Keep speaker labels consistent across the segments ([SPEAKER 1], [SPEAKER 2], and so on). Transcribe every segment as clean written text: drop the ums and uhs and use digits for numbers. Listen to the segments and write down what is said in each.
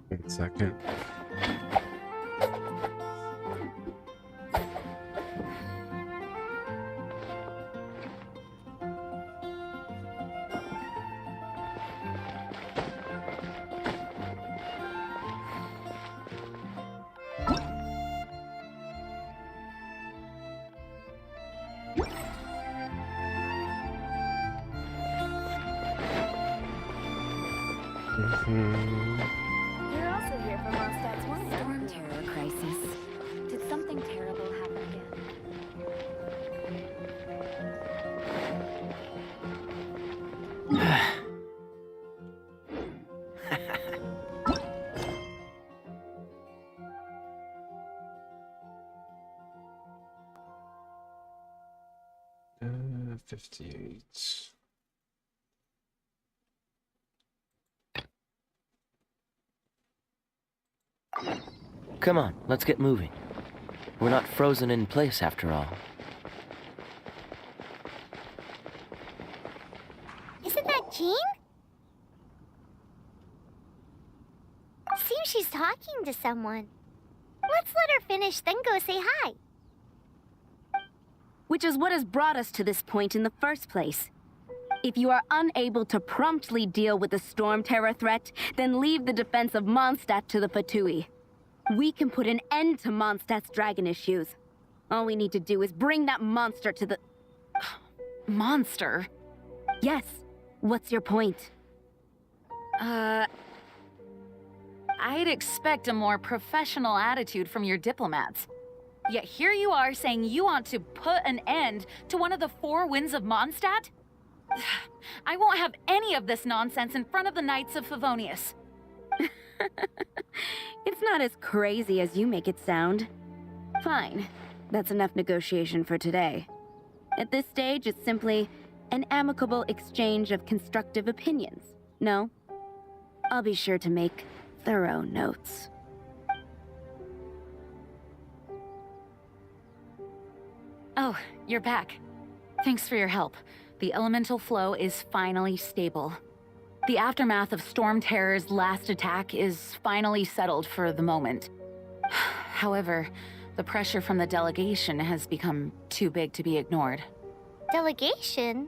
[SPEAKER 1] Wait a second.
[SPEAKER 2] You're also here for Mondstadt's one storm terror crisis. Did something terrible happen again?
[SPEAKER 1] Uh, 58.
[SPEAKER 3] Come on, let's get moving. We're not frozen in place after all.
[SPEAKER 4] Isn't that Jean? Seems she's talking to someone. Let's let her finish, then go say hi.
[SPEAKER 2] Which is what has brought us to this point in the first place. If you are unable to promptly deal with the storm terror threat, then leave the defense of Mondstadt to the Ptrying. We can put an end to Mondstadt's dragon issues. All we need to do is bring that monster to the... Monster? Yes. What's your point?
[SPEAKER 5] I'd expect a more professional attitude from your diplomats. Yet here you are saying you want to put an end to one of the four winds of Mondstadt? I won't have any of this nonsense in front of the Knights of Favonius.
[SPEAKER 2] It's not as crazy as you make it sound. Fine. That's enough negotiation for today. At this stage, it's simply an amicable exchange of constructive opinions. No? I'll be sure to make thorough notes.
[SPEAKER 5] Oh, you're back. Thanks for your help. The elemental flow is finally stable. The aftermath of Storm Terror's last attack is finally settled for the moment. However, the pressure from the delegation has become too big to be ignored.
[SPEAKER 4] Delegation?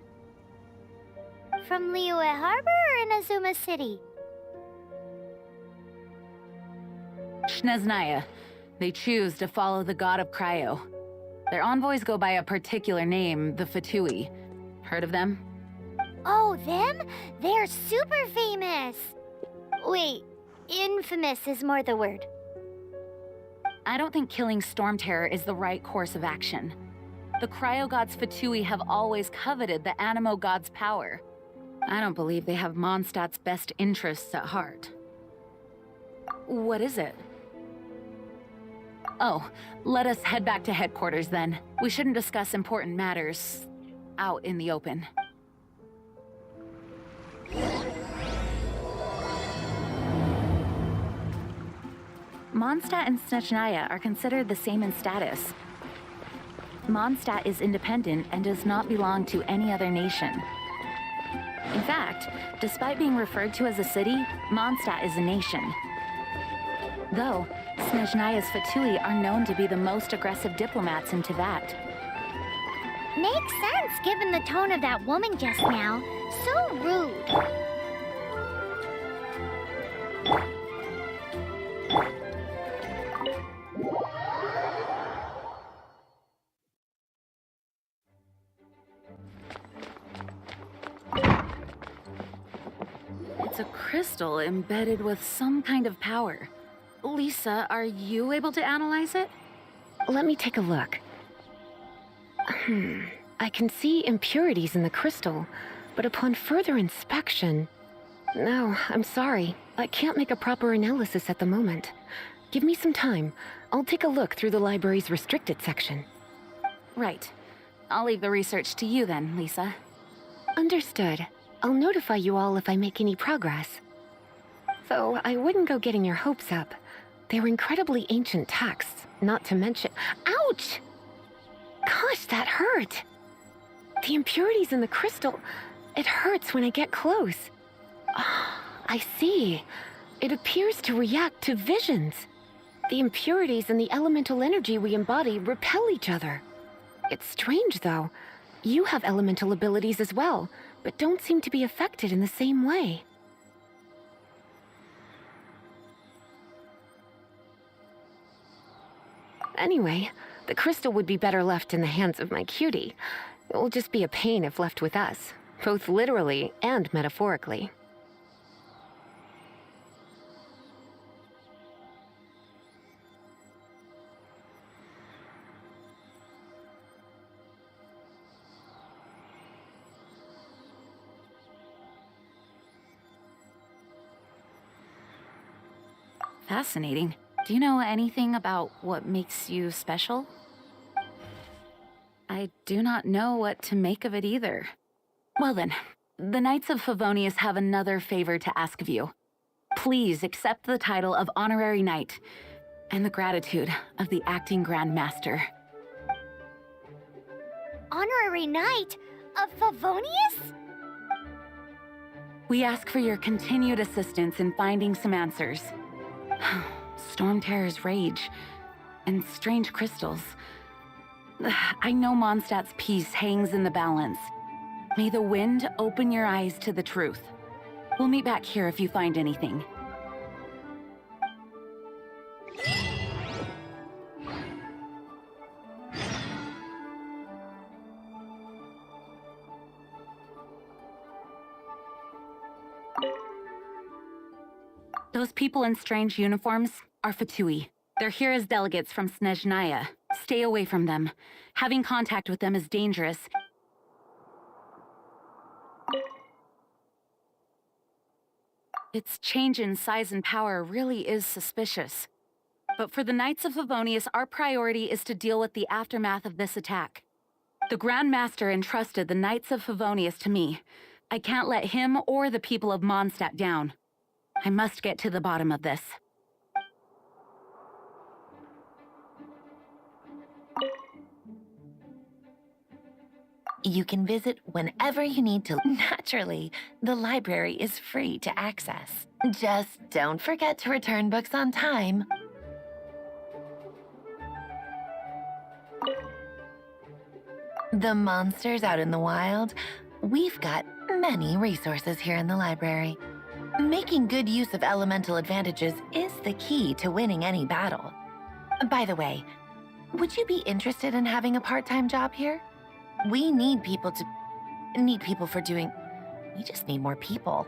[SPEAKER 4] From Liyue Harbor or Inazuma City?
[SPEAKER 5] Shneznaya. They choose to follow the god of Cryo. Their envoys go by a particular name, the Ptrying. Heard of them?
[SPEAKER 4] Oh, them? They're super famous! Wait, infamous is more the word.
[SPEAKER 5] I don't think killing Storm Terror is the right course of action. The Cryo God's Ptrying have always coveted the Animo God's power. I don't believe they have Mondstadt's best interests at heart. What is it? Oh, let us head back to headquarters then. We shouldn't discuss important matters out in the open. Mondstadt and Snezhnaya are considered the same in status. Mondstadt is independent and does not belong to any other nation. In fact, despite being referred to as a city, Mondstadt is a nation. Though, Snezhnaya's Ptrying are known to be the most aggressive diplomats in Teyvat.
[SPEAKER 4] Makes sense given the tone of that woman just now. So rude.
[SPEAKER 5] It's a crystal embedded with some kind of power. Lisa, are you able to analyze it?
[SPEAKER 6] Let me take a look. I can see impurities in the crystal, but upon further inspection... No, I'm sorry. I can't make a proper analysis at the moment. Give me some time. I'll take a look through the library's restricted section.
[SPEAKER 5] Right. I'll leave the research to you then, Lisa.
[SPEAKER 6] Understood. I'll notify you all if I make any progress. Though I wouldn't go getting your hopes up. They're incredibly ancient texts, not to mention— Ouch! Gosh, that hurt! The impurities in the crystal— it hurts when I get close. Ah, I see. It appears to react to visions. The impurities and the elemental energy we embody repel each other. It's strange, though. You have elemental abilities as well, but don't seem to be affected in the same way. Anyway, the crystal would be better left in the hands of my cutie. It will just be a pain if left with us, both literally and metaphorically.
[SPEAKER 5] Fascinating. Do you know anything about what makes you special? I do not know what to make of it either. Well then, the Knights of Favonius have another favor to ask of you. Please accept the title of Honorary Knight and the gratitude of the Acting Grand Master.
[SPEAKER 4] Honorary Knight of Favonius?
[SPEAKER 5] We ask for your continued assistance in finding some answers. Storm Terror's rage and strange crystals. I know Mondstadt's peace hangs in the balance. May the wind open your eyes to the truth. We'll meet back here if you find anything. Those people in strange uniforms are Ptrying. They're here as delegates from Snezhnaya. Stay away from them. Having contact with them is dangerous. Its change in size and power really is suspicious. But for the Knights of Favonius, our priority is to deal with the aftermath of this attack. The Grand Master entrusted the Knights of Favonius to me. I can't let him or the people of Mondstadt down. I must get to the bottom of this.
[SPEAKER 7] You can visit whenever you need to. Naturally, the library is free to access. Just don't forget to return books on time. The monsters out in the wild, we've got many resources here in the library. Making good use of elemental advantages is the key to winning any battle. By the way, would you be interested in having a part-time job here? We need people for doing— we just need more people.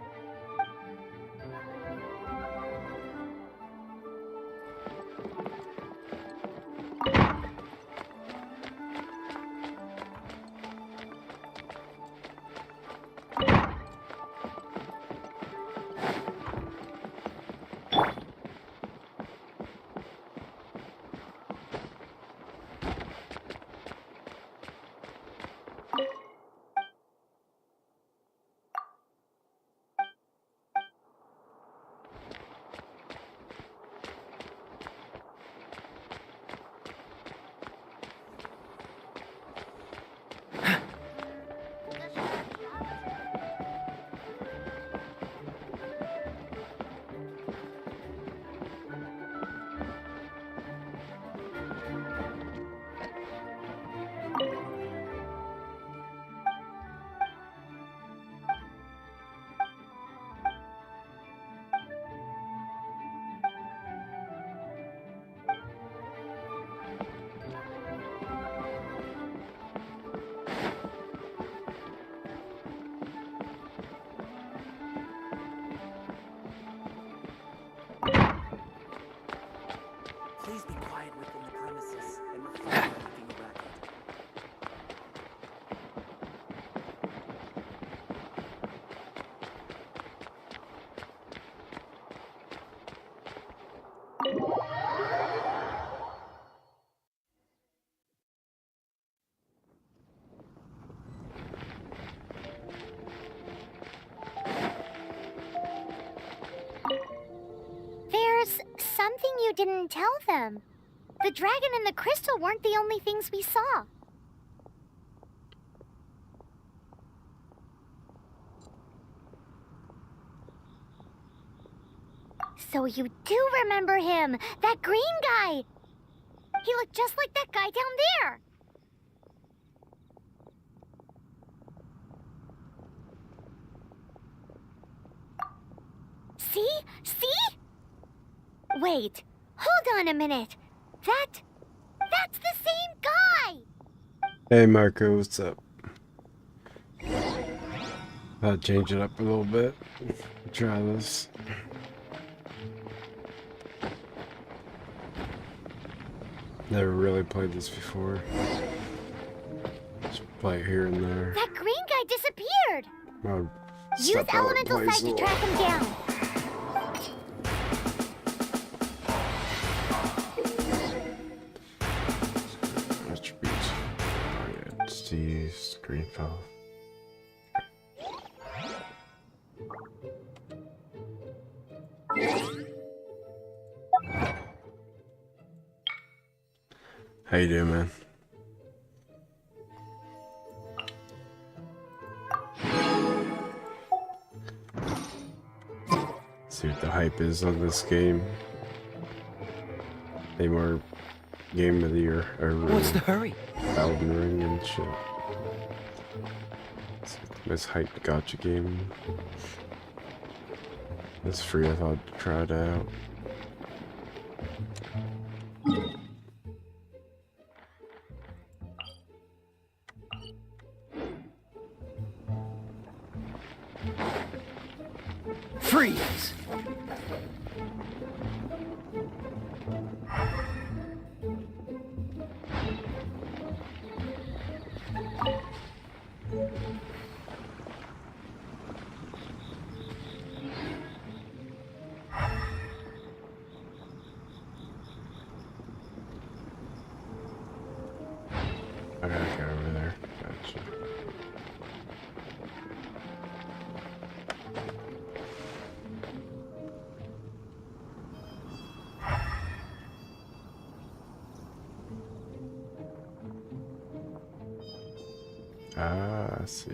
[SPEAKER 4] something you didn't tell them. The dragon and the crystal weren't the only things we saw. So you do remember him, that green guy. He looked just like that guy down there. See? See? Wait, hold on a minute. That's the same guy!
[SPEAKER 1] Hey Marco, what's up? I'll change it up a little bit. Try this. Never really played this before. Just play it here and there.
[SPEAKER 4] That green guy disappeared!
[SPEAKER 1] I'll
[SPEAKER 4] Use
[SPEAKER 1] step out and
[SPEAKER 4] elemental
[SPEAKER 1] play
[SPEAKER 4] sight to
[SPEAKER 1] solo.
[SPEAKER 4] track him down.
[SPEAKER 1] Attributes. Oh yeah, just to use green file. How you doing, man? See what the hype is on this game. Any more game of the year or
[SPEAKER 3] What's the hurry?
[SPEAKER 1] Elden Ring and shit. It's like the most hyped gacha game. It's free, I thought I'd try it out.
[SPEAKER 3] Freeze!
[SPEAKER 1] I gotta go over there. Gotcha. Ah, I see.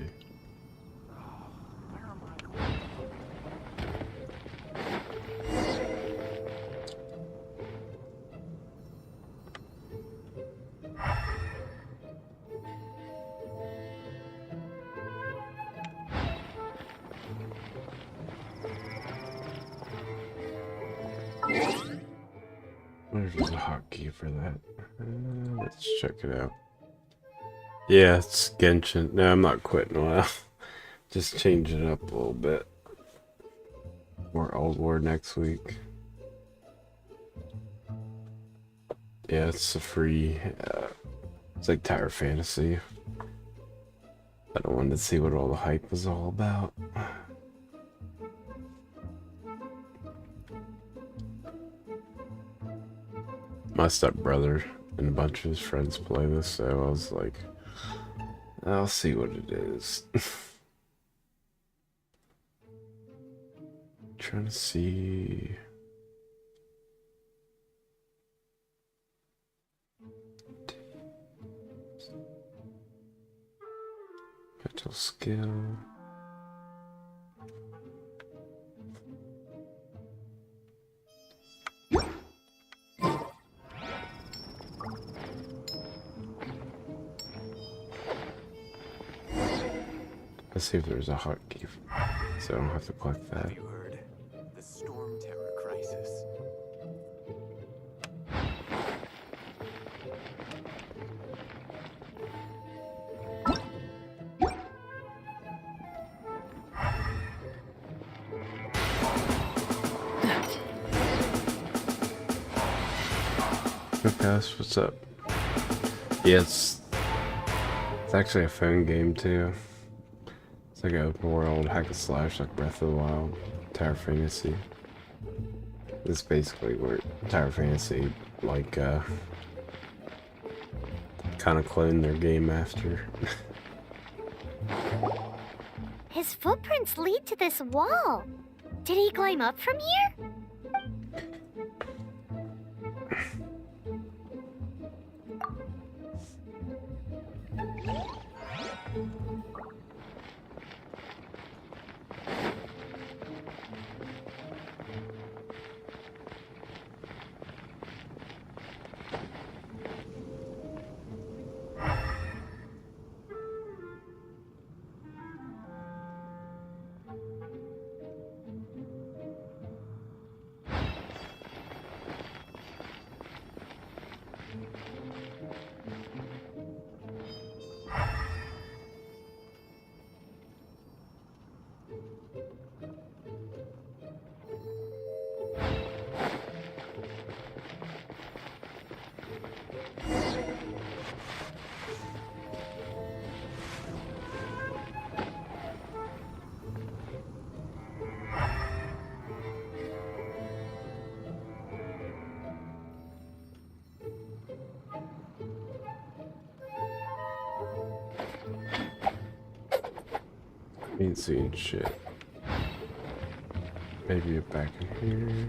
[SPEAKER 1] Wonder if there's a hotkey for that. Let's check it out. Yeah, it's Genshin. No, I'm not quitting a while. Just change it up a little bit. More Old War next week. Yeah, it's a free. It's like Tower Fantasy. I don't want to see what all the hype was all about. My stepbrother and a bunch of his friends play this, so I was like, I'll see what it is. Trying to see. Mental skill. Let's see if there's a hotkey, so I don't have to click that.
[SPEAKER 8] Have you heard? The storm terror crisis.
[SPEAKER 1] Hey guys, what's up? Yeah, it's actually a phone game too. It's like an open world hack and slash, like Breath of the Wild, Tower Fantasy. It's basically where Tower Fantasy, like, kind of cloned their game after.
[SPEAKER 4] His footprints lead to this wall. Did he climb up from here?
[SPEAKER 1] Ain't seeing shit. Maybe back in here.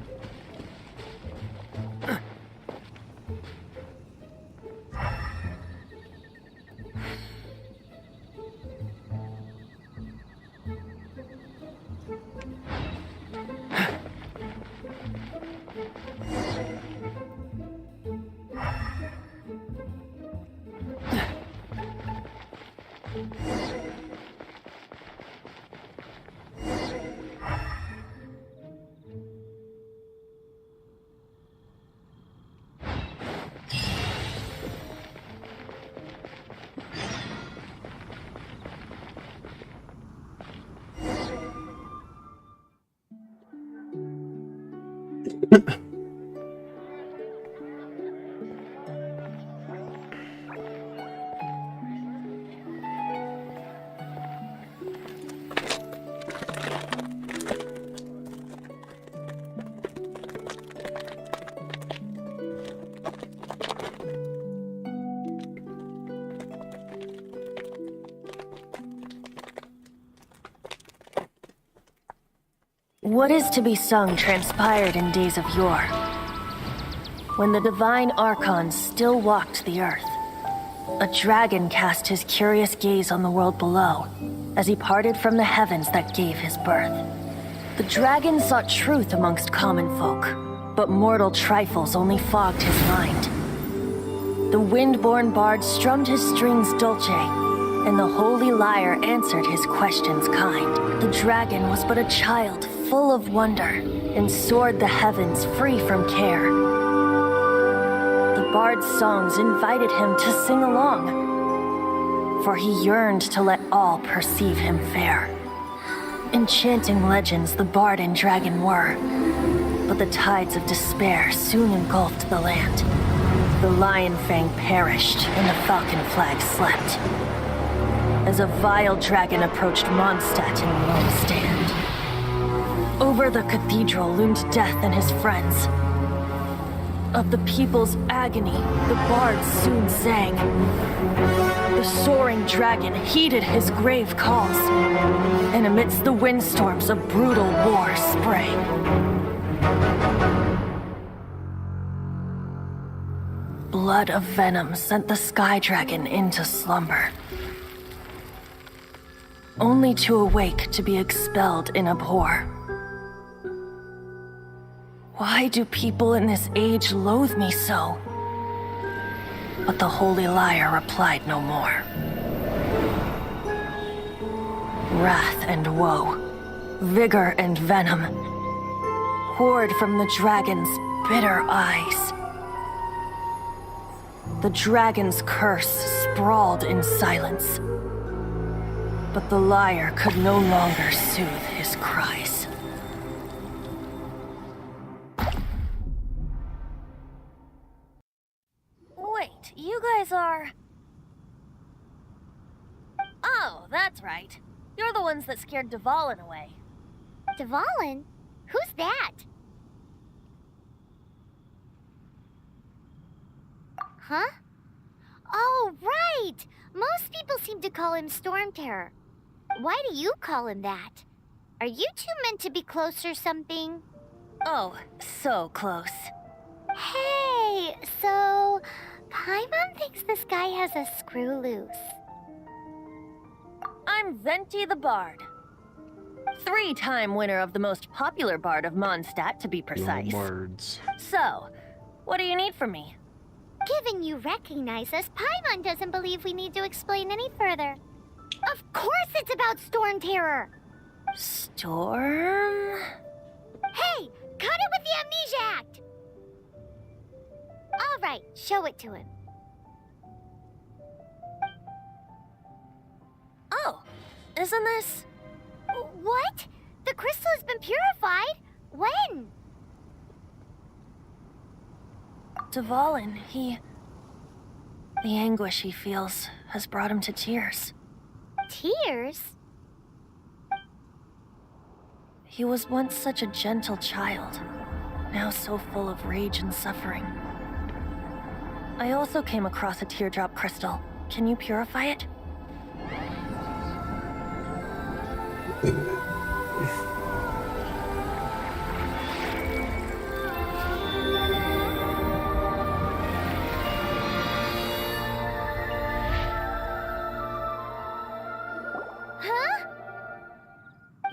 [SPEAKER 9] What is to be sung transpired in days of yore, when the divine archons still walked the earth. A dragon cast his curious gaze on the world below, as he parted from the heavens that gave his birth. The dragon sought truth amongst common folk, but mortal trifles only fogged his mind. The wind-born bard strummed his strings dulce, and the holy lyre answered his questions kind. The dragon was but a child full of wonder, and soared the heavens free from care. The bard's songs invited him to sing along, for he yearned to let all perceive him fair. Enchanting legends the bard and dragon were, but the tides of despair soon engulfed the land. The lion fang perished, and the falcon flag slept, as a vile dragon approached Mondstadt in lone stand. Over the cathedral loomed death and his friends. Of the people's agony, the bards soon sang. The soaring dragon heeded his grave calls, and amidst the windstorms a brutal war sprang. Blood of venom sent the sky dragon into slumber, only to awake to be expelled in abhor. Why do people in this age loathe me so? But the holy lyre replied no more. Wrath and woe, vigor and venom, poured from the dragon's bitter eyes. The dragon's curse sprawled in silence, but the lyre could no longer soothe his cries.
[SPEAKER 10] Wait, you guys are... Oh, that's right. You're the ones that scared Dvalin away.
[SPEAKER 4] Dvalin? Who's that? Huh? Oh, right! Most people seem to call him Storm Terror. Why do you call him that? Are you two meant to be close or something?
[SPEAKER 10] Oh, so close.
[SPEAKER 4] Hey, so... Paimon thinks this guy has a screw loose.
[SPEAKER 10] I'm Venti the Bard. 3-time winner of the most popular bard of Mondstadt, to be precise.
[SPEAKER 1] Bards.
[SPEAKER 10] So, what do you need from me?
[SPEAKER 4] Given you recognize us, Paimon doesn't believe we need to explain any further. Of course it's about Storm Terror!
[SPEAKER 10] Storm?
[SPEAKER 4] Hey! Cut it with the Amnesia Act! Alright, show it to him.
[SPEAKER 10] Oh, isn't this...
[SPEAKER 4] What? The crystal has been purified? When?
[SPEAKER 9] Dvalin, the anguish he feels has brought him to tears.
[SPEAKER 4] Tears?
[SPEAKER 9] He was once such a gentle child, now so full of rage and suffering. I also came across a teardrop crystal. Can you purify it?
[SPEAKER 4] Huh?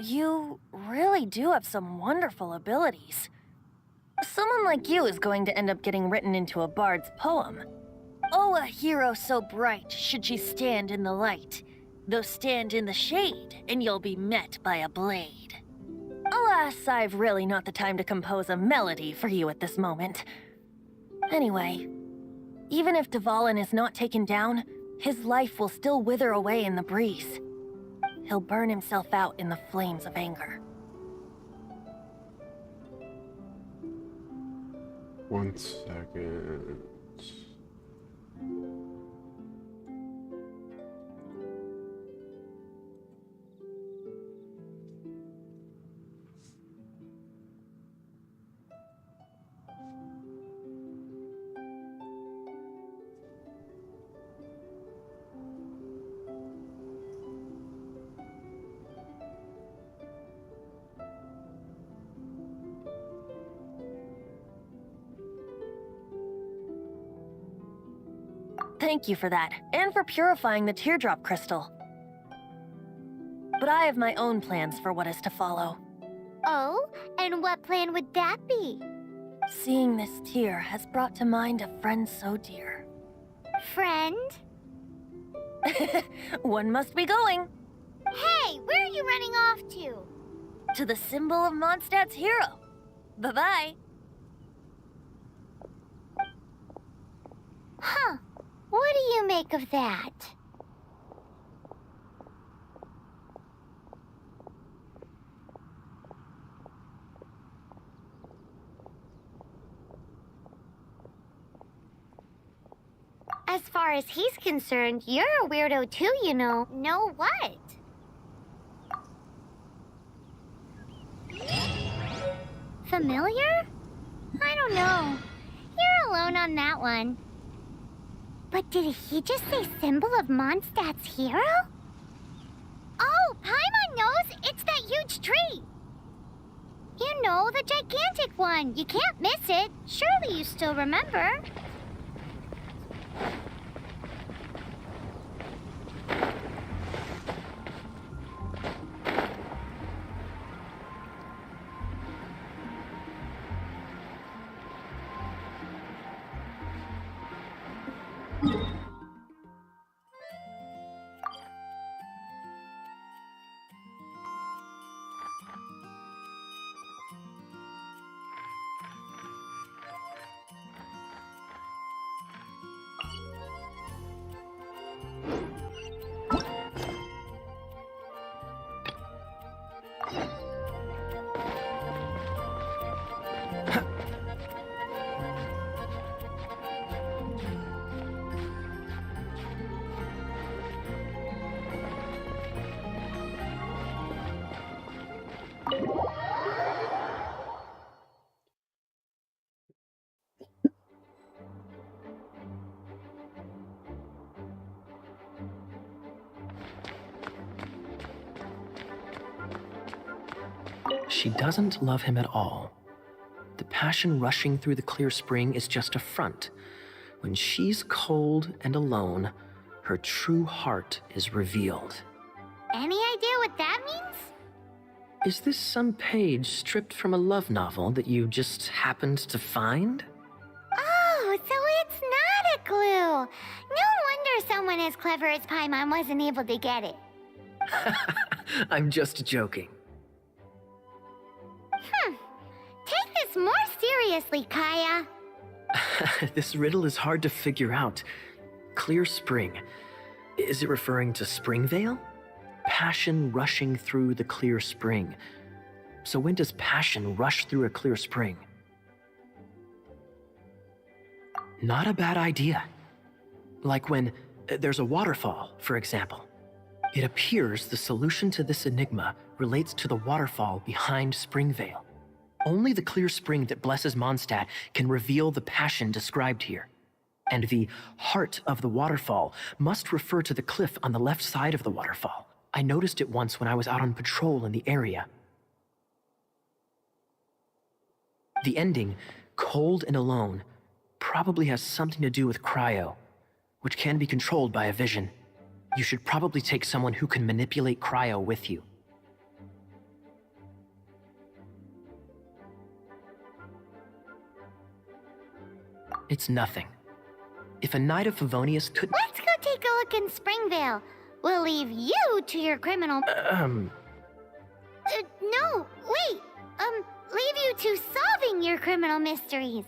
[SPEAKER 10] You really do have some wonderful abilities. Someone like you is going to end up getting written into a bard's poem. Oh, a hero so bright should she stand in the light, though stand in the shade, and you'll be met by a blade. Alas, I've really not the time to compose a melody for you at this moment. Anyway, even if Dvalin is not taken down, his life will still wither away in the breeze. He'll burn himself out in the flames of anger.
[SPEAKER 1] 1 second.
[SPEAKER 10] Thank you for that, and for purifying the teardrop crystal. But I have my own plans for what is to follow.
[SPEAKER 4] Oh, and what plan would that be?
[SPEAKER 10] Seeing this tear has brought to mind a friend so dear.
[SPEAKER 4] Friend?
[SPEAKER 10] One must be going.
[SPEAKER 4] Hey, where are you running off to?
[SPEAKER 10] To the symbol of Mondstadt's hero. Bye-bye.
[SPEAKER 4] Huh. What do you make of that? As far as he's concerned, you're a weirdo too, you know. Know what? Familiar? I don't know. You're alone on that one. But did he just say symbol of Mondstadt's hero? Oh, Paimon knows! It's that huge tree! You know, the gigantic one. You can't miss it. Surely you still remember.
[SPEAKER 11] She doesn't love him at all. The passion rushing through the clear spring is just a front. When she's cold and alone, her true heart is revealed.
[SPEAKER 4] Any idea what that means?
[SPEAKER 11] Is this some page stripped from a love novel that you just happened to find?
[SPEAKER 4] Oh, so it's not a clue. No wonder someone as clever as Paimon wasn't able to get it.
[SPEAKER 11] I'm just joking.
[SPEAKER 4] Take this more seriously, Kaya.
[SPEAKER 11] This riddle is hard to figure out. Clear spring. Is it referring to Springvale? Passion rushing through the clear spring. So when does passion rush through a clear spring? Not a bad idea. Like when there's a waterfall, for example. It appears the solution to this enigma relates to the waterfall behind Springvale. Only the clear spring that blesses Mondstadt can reveal the passion described here. And the heart of the waterfall must refer to the cliff on the left side of the waterfall, I noticed it once when I was out on patrol in the area. The ending, cold and alone, probably has something to do with cryo, which can be controlled by a vision. You should probably take someone who can manipulate cryo with you. It's nothing. If a knight of Favonius could—
[SPEAKER 4] Let's go take a look in Springvale. We'll leave you to your criminal— no, wait. Leave you to solving your criminal mysteries.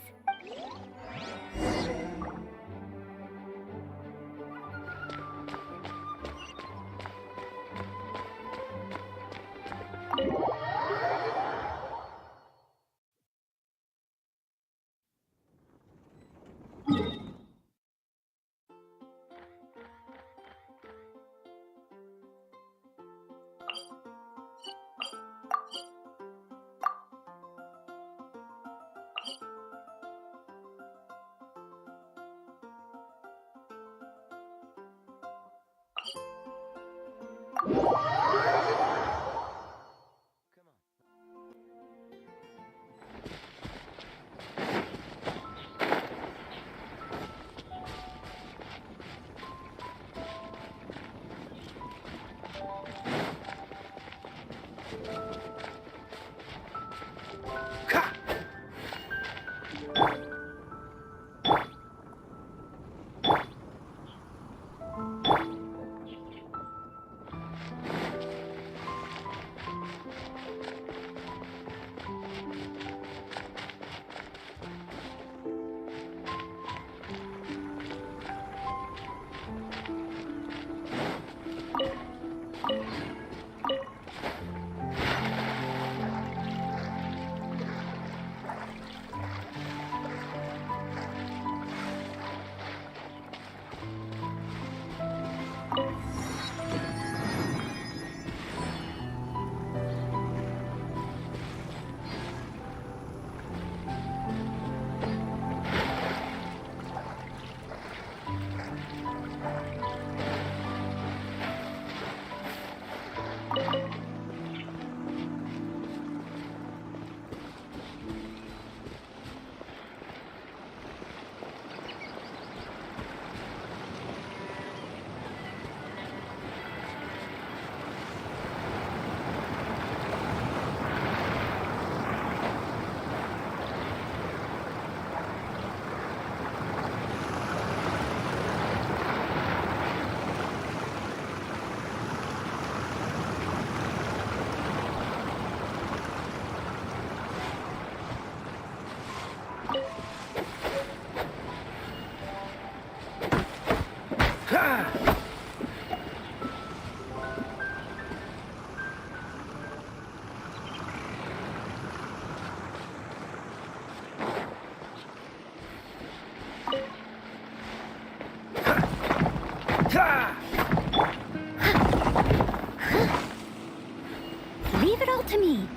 [SPEAKER 2] Leave it all to me.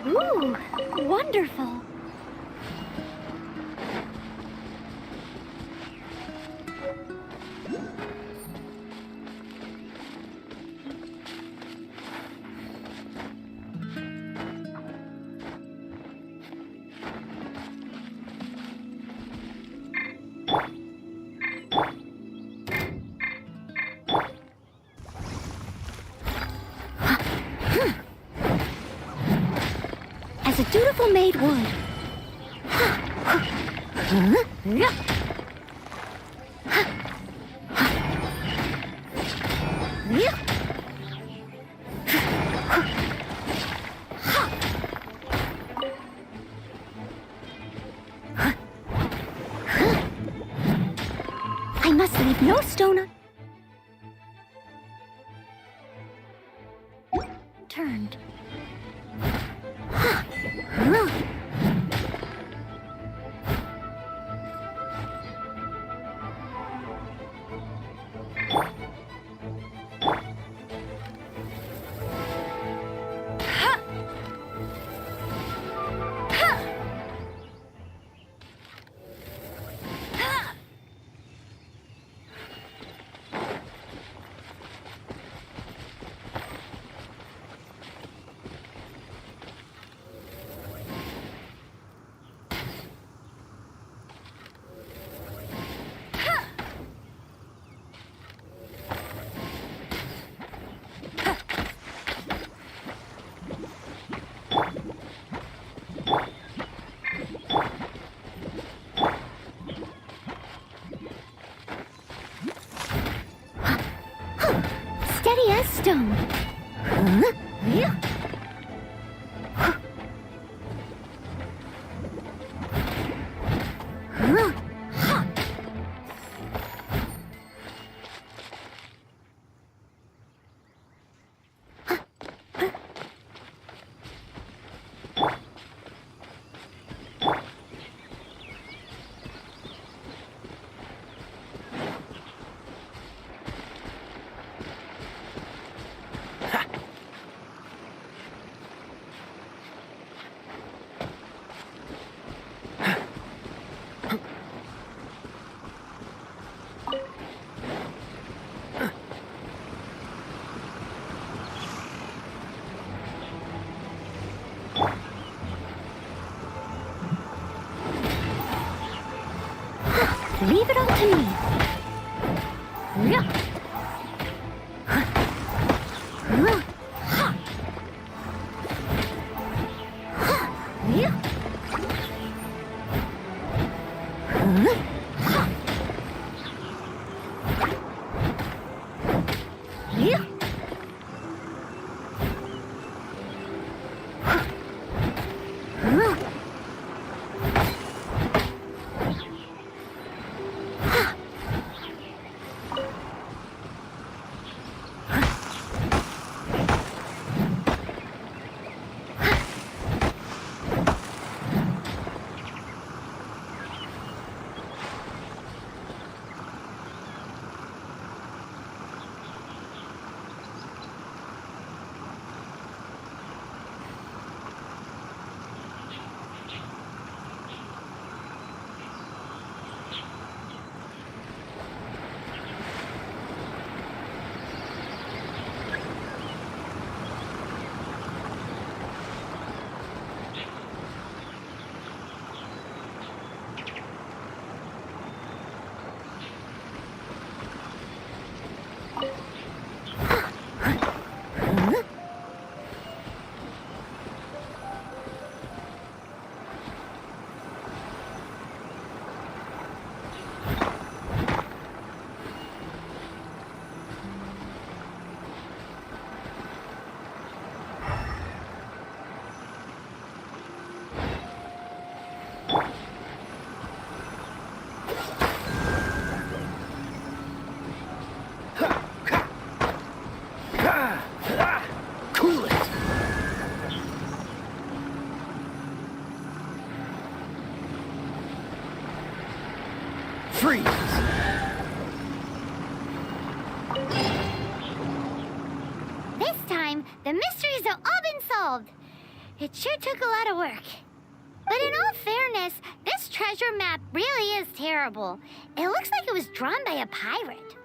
[SPEAKER 2] Ooh, wonderful. As a dutiful maid would. I must leave no stone unturned. stone. Yeah. Leave it all to me. Yeah.
[SPEAKER 11] Freeze!
[SPEAKER 4] This time, the mysteries have all been solved. It sure took a lot of work. But in all fairness, this treasure map really is terrible. It looks like it was drawn by a pirate.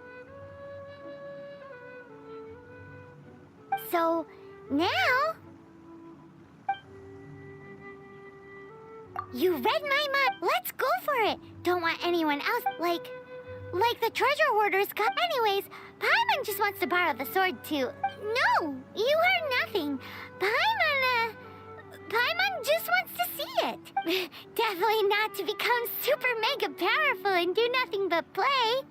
[SPEAKER 4] So, now... You read my map. Let's go for it. Don't want anyone else, like the treasure hoarders got. Anyways, Paimon just wants to borrow the sword too. No, you heard nothing. Paimon just wants to see it. Definitely not to become super mega powerful and do nothing but play.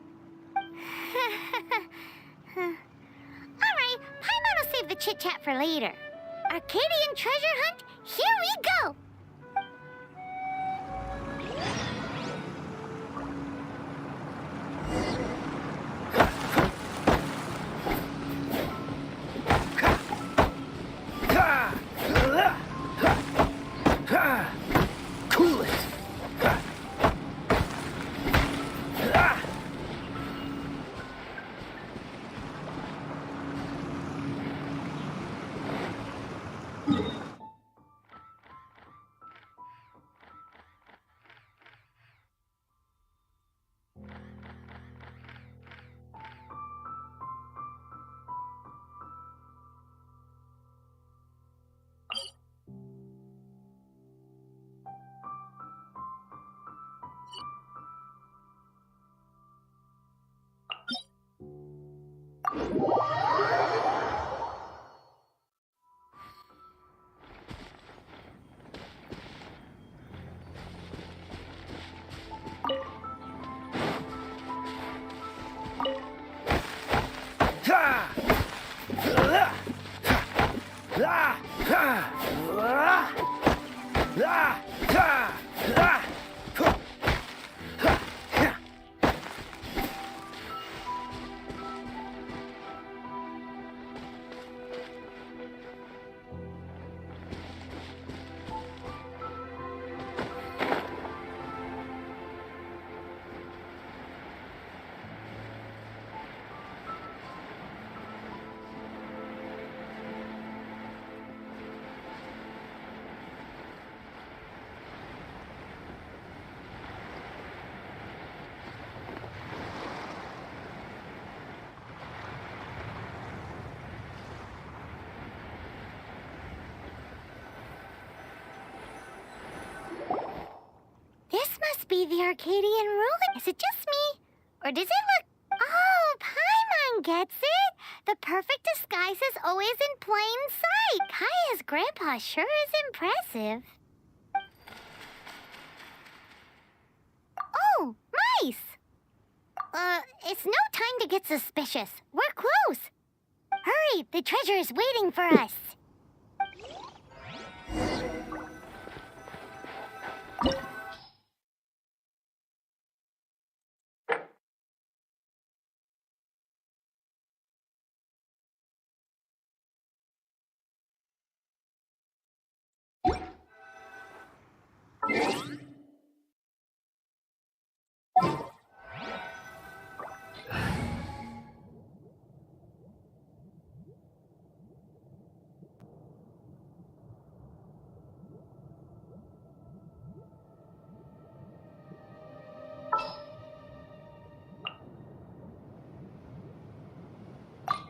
[SPEAKER 4] Alright, Paimon will save the chit-chat for later. Arcadian treasure hunt, here we go!
[SPEAKER 11] Cool it!
[SPEAKER 4] This must be the Arcadian ruin. Is it just me? Or does it look... Oh, Paimon gets it! The perfect disguise is always in plain sight. Kaya's grandpa sure is impressive. Oh, mice! It's no time to get suspicious. We're close. Hurry, the treasure is waiting for us.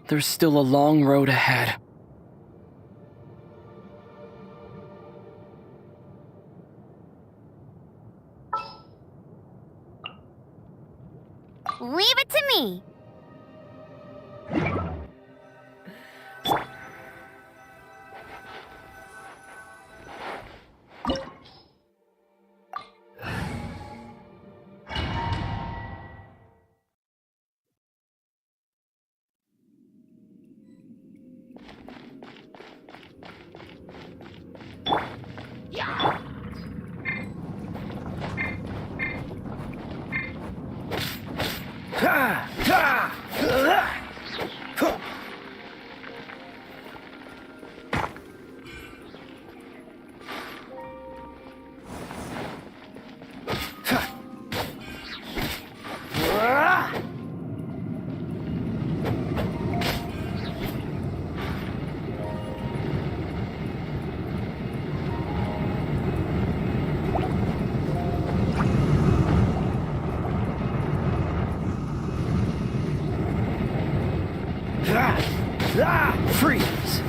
[SPEAKER 3] There's still a long road ahead.
[SPEAKER 4] Leave it to me.
[SPEAKER 3] Freeze!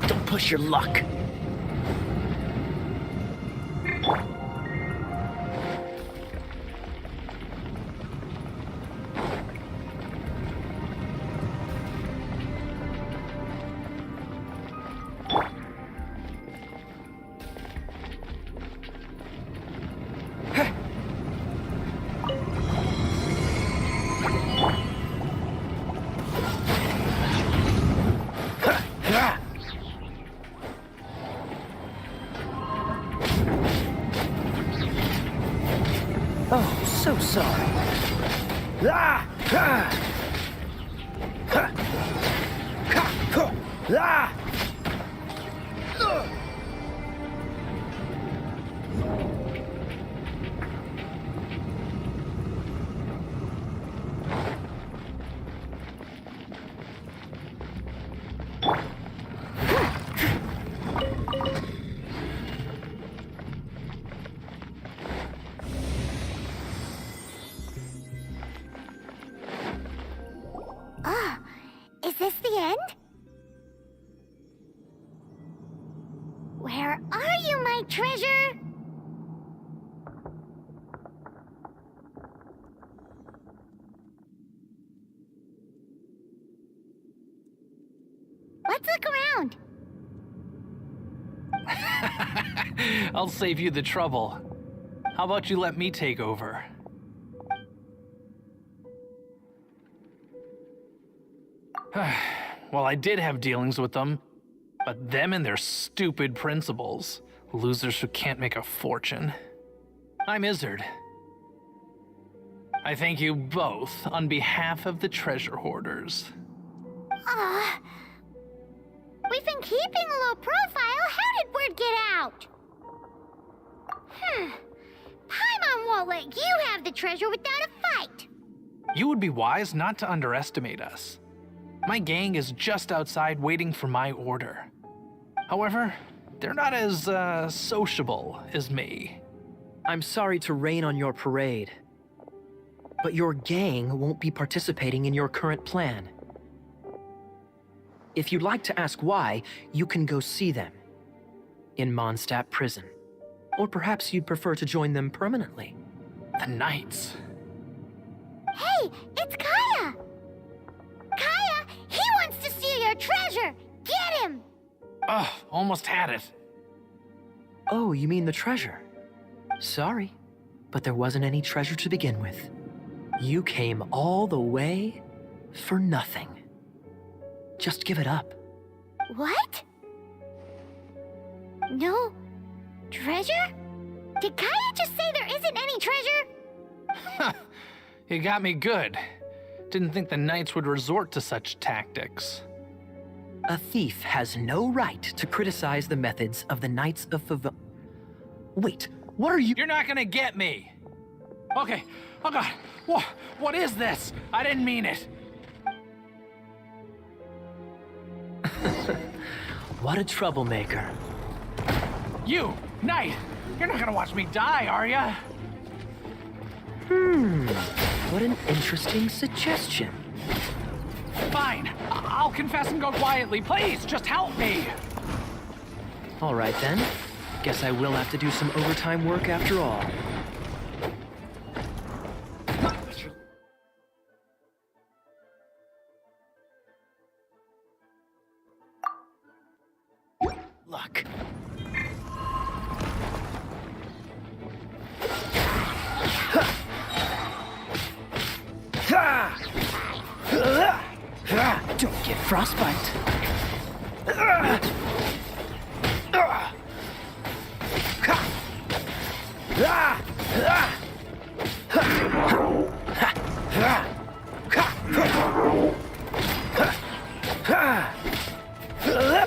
[SPEAKER 3] Don't push your luck. Oh, so sorry.
[SPEAKER 4] Is this the end? Where are you, my treasure? Let's look around.
[SPEAKER 11] I'll save you the trouble.
[SPEAKER 12] How about you let me take over? Well, I did have dealings with them, but them and their stupid principles. Losers who can't make a fortune. I'm Izzard. I thank you both on behalf of the treasure hoarders.
[SPEAKER 4] We've been keeping a low profile. How did word get out? Paimon won't let you have the treasure without a fight.
[SPEAKER 12] You would be wise not to underestimate us. My gang is just outside waiting for my order. However, they're not as, sociable as me.
[SPEAKER 11] I'm sorry to rain on your parade, but your gang won't be participating in your current plan. If you'd like to ask why, you can go see them in Mondstadt prison. Or perhaps you'd prefer to join them permanently.
[SPEAKER 12] The Knights.
[SPEAKER 4] Hey, it's Kaya! Kaya, he wants to steal your treasure! Get him!
[SPEAKER 12] Ugh, almost had it.
[SPEAKER 11] Oh, you mean the treasure? Sorry, but there wasn't any treasure to begin with. You came all the way for nothing. Just give it up.
[SPEAKER 4] What? No treasure? Did Kaya just say there isn't any treasure?
[SPEAKER 12] You got me good. Didn't think the Knights would resort to such tactics.
[SPEAKER 11] A thief has no right to criticize the methods of the Knights of Favon. Wait, what are you—
[SPEAKER 12] You're not gonna get me! Okay, oh god, what is this? I didn't mean it.
[SPEAKER 11] What a troublemaker.
[SPEAKER 12] You, Knight, you're not gonna watch me die, are ya?
[SPEAKER 11] What an interesting suggestion.
[SPEAKER 12] Fine, I'll confess and go quietly. Please, just help me.
[SPEAKER 11] All right then. Guess I will have to do some overtime work after all. Luck. Don't get frostbite.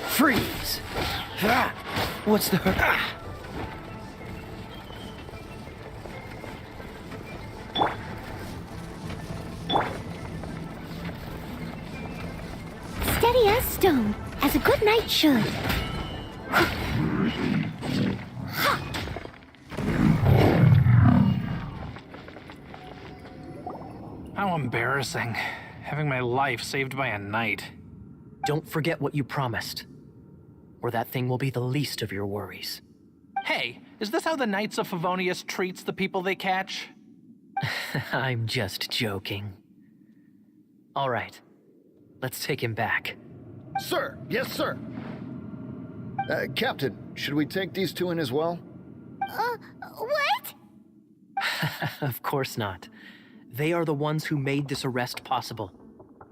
[SPEAKER 11] Freeze. What's the hurt?
[SPEAKER 4] Steady as stone, as a good knight should.
[SPEAKER 12] How embarrassing, having my life saved by a knight.
[SPEAKER 11] Don't forget what you promised, or that thing will be the least of your worries.
[SPEAKER 12] Hey, is this how the Knights of Favonius treats the people they catch?
[SPEAKER 11] I'm just joking. All right, let's take him back.
[SPEAKER 13] Sir, yes, sir. Captain, should we take these two in as well?
[SPEAKER 4] What?
[SPEAKER 11] Of course not. They are the ones who made this arrest possible.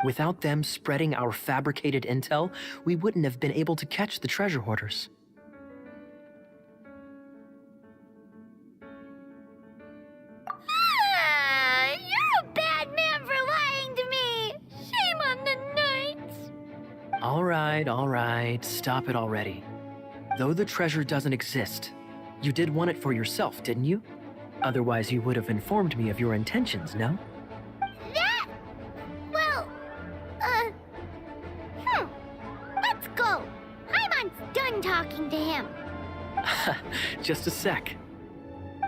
[SPEAKER 11] Without them spreading our fabricated intel, we wouldn't have been able to catch the treasure hoarders.
[SPEAKER 4] You're a bad man for lying to me. Shame on the knights.
[SPEAKER 11] All right, stop it already. Though the treasure doesn't exist, you did want it for yourself, didn't you? Otherwise, you would have informed me of your intentions, no?
[SPEAKER 4] Let's go. Paimon's done talking to him.
[SPEAKER 11] Just a sec.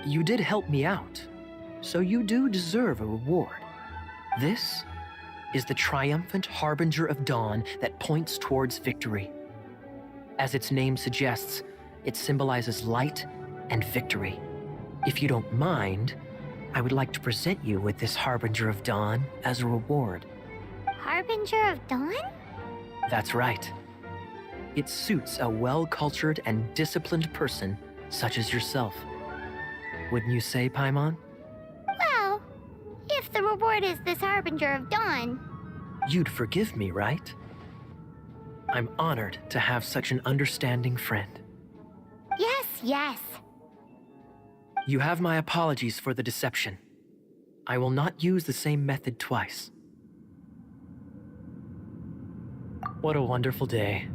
[SPEAKER 11] You did help me out, so you do deserve a reward. This is the triumphant harbinger of dawn that points towards victory. As its name suggests, it symbolizes light and victory. If you don't mind, I would like to present you with this harbinger of dawn as a reward.
[SPEAKER 4] Harbinger of dawn?
[SPEAKER 11] That's right. It suits a well-cultured and disciplined person such as yourself. Wouldn't you say, Paimon?
[SPEAKER 4] Well, if the reward is this harbinger of dawn.
[SPEAKER 11] You'd forgive me, right? I'm honored to have such an understanding friend.
[SPEAKER 4] Yes, yes.
[SPEAKER 11] You have my apologies for the deception. I will not use the same method twice. What a wonderful day.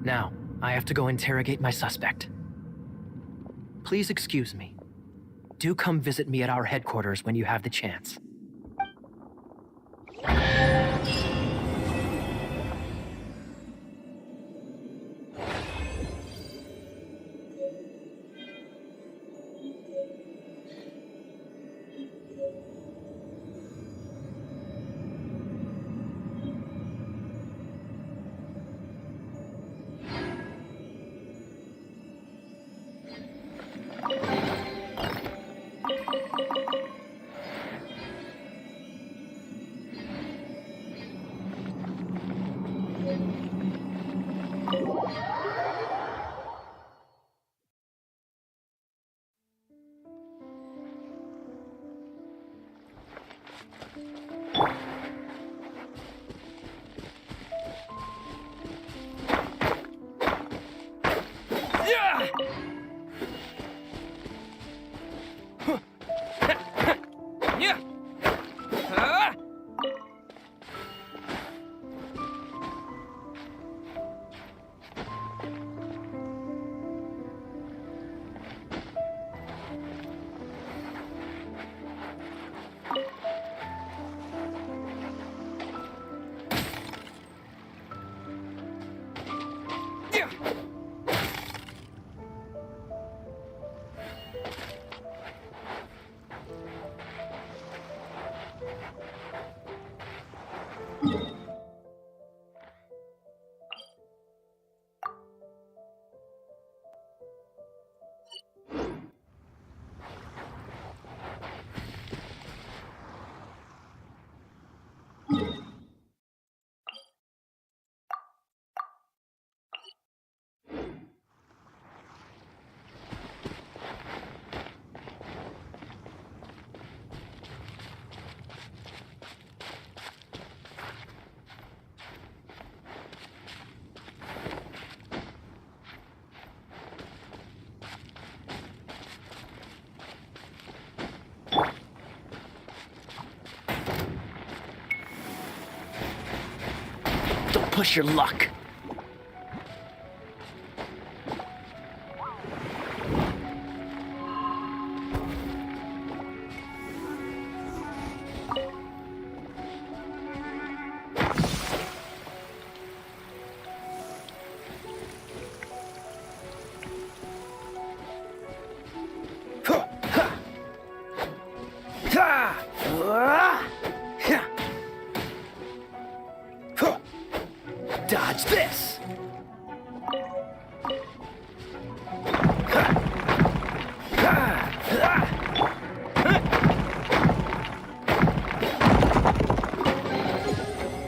[SPEAKER 11] Now, I have to go interrogate my suspect. Please excuse me. Do come visit me at our headquarters when you have the chance. Push your luck. Dodge this!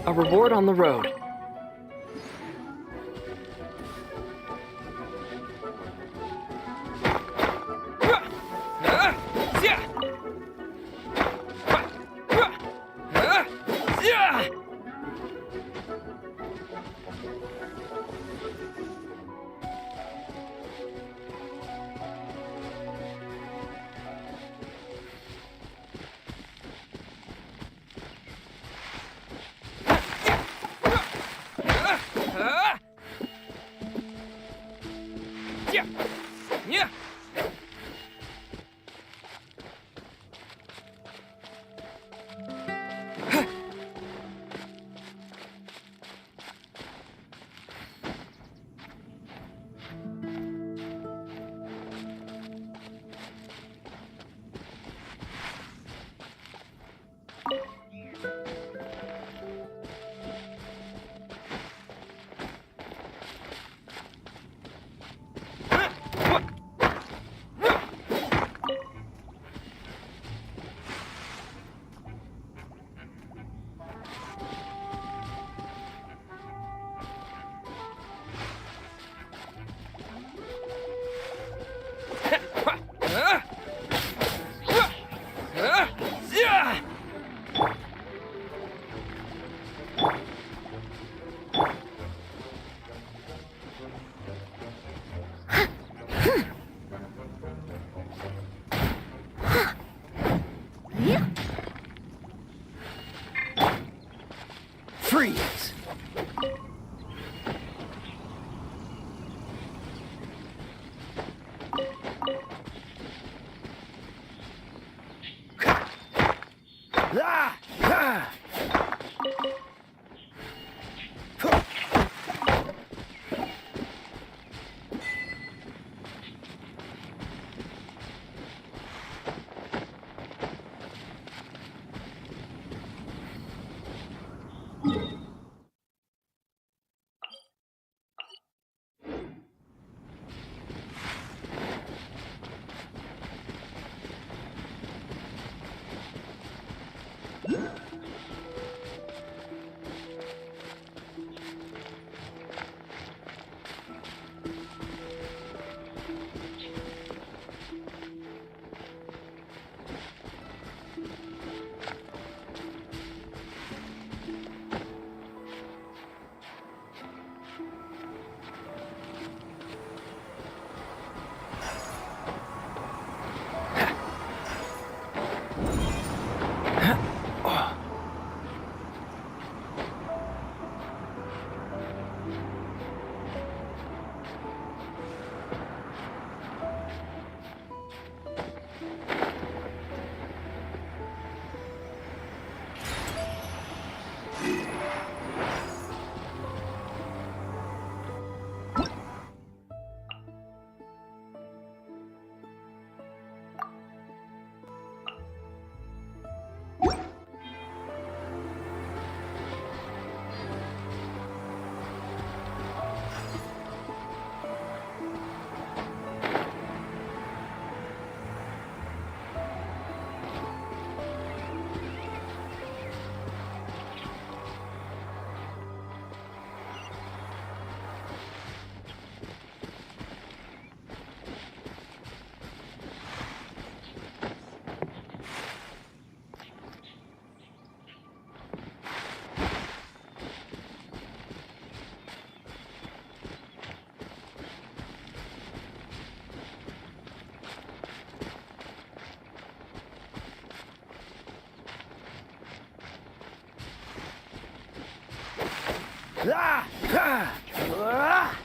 [SPEAKER 11] A reward on the road. Freeze! Ah! Ah! Ah! Ah! Ah!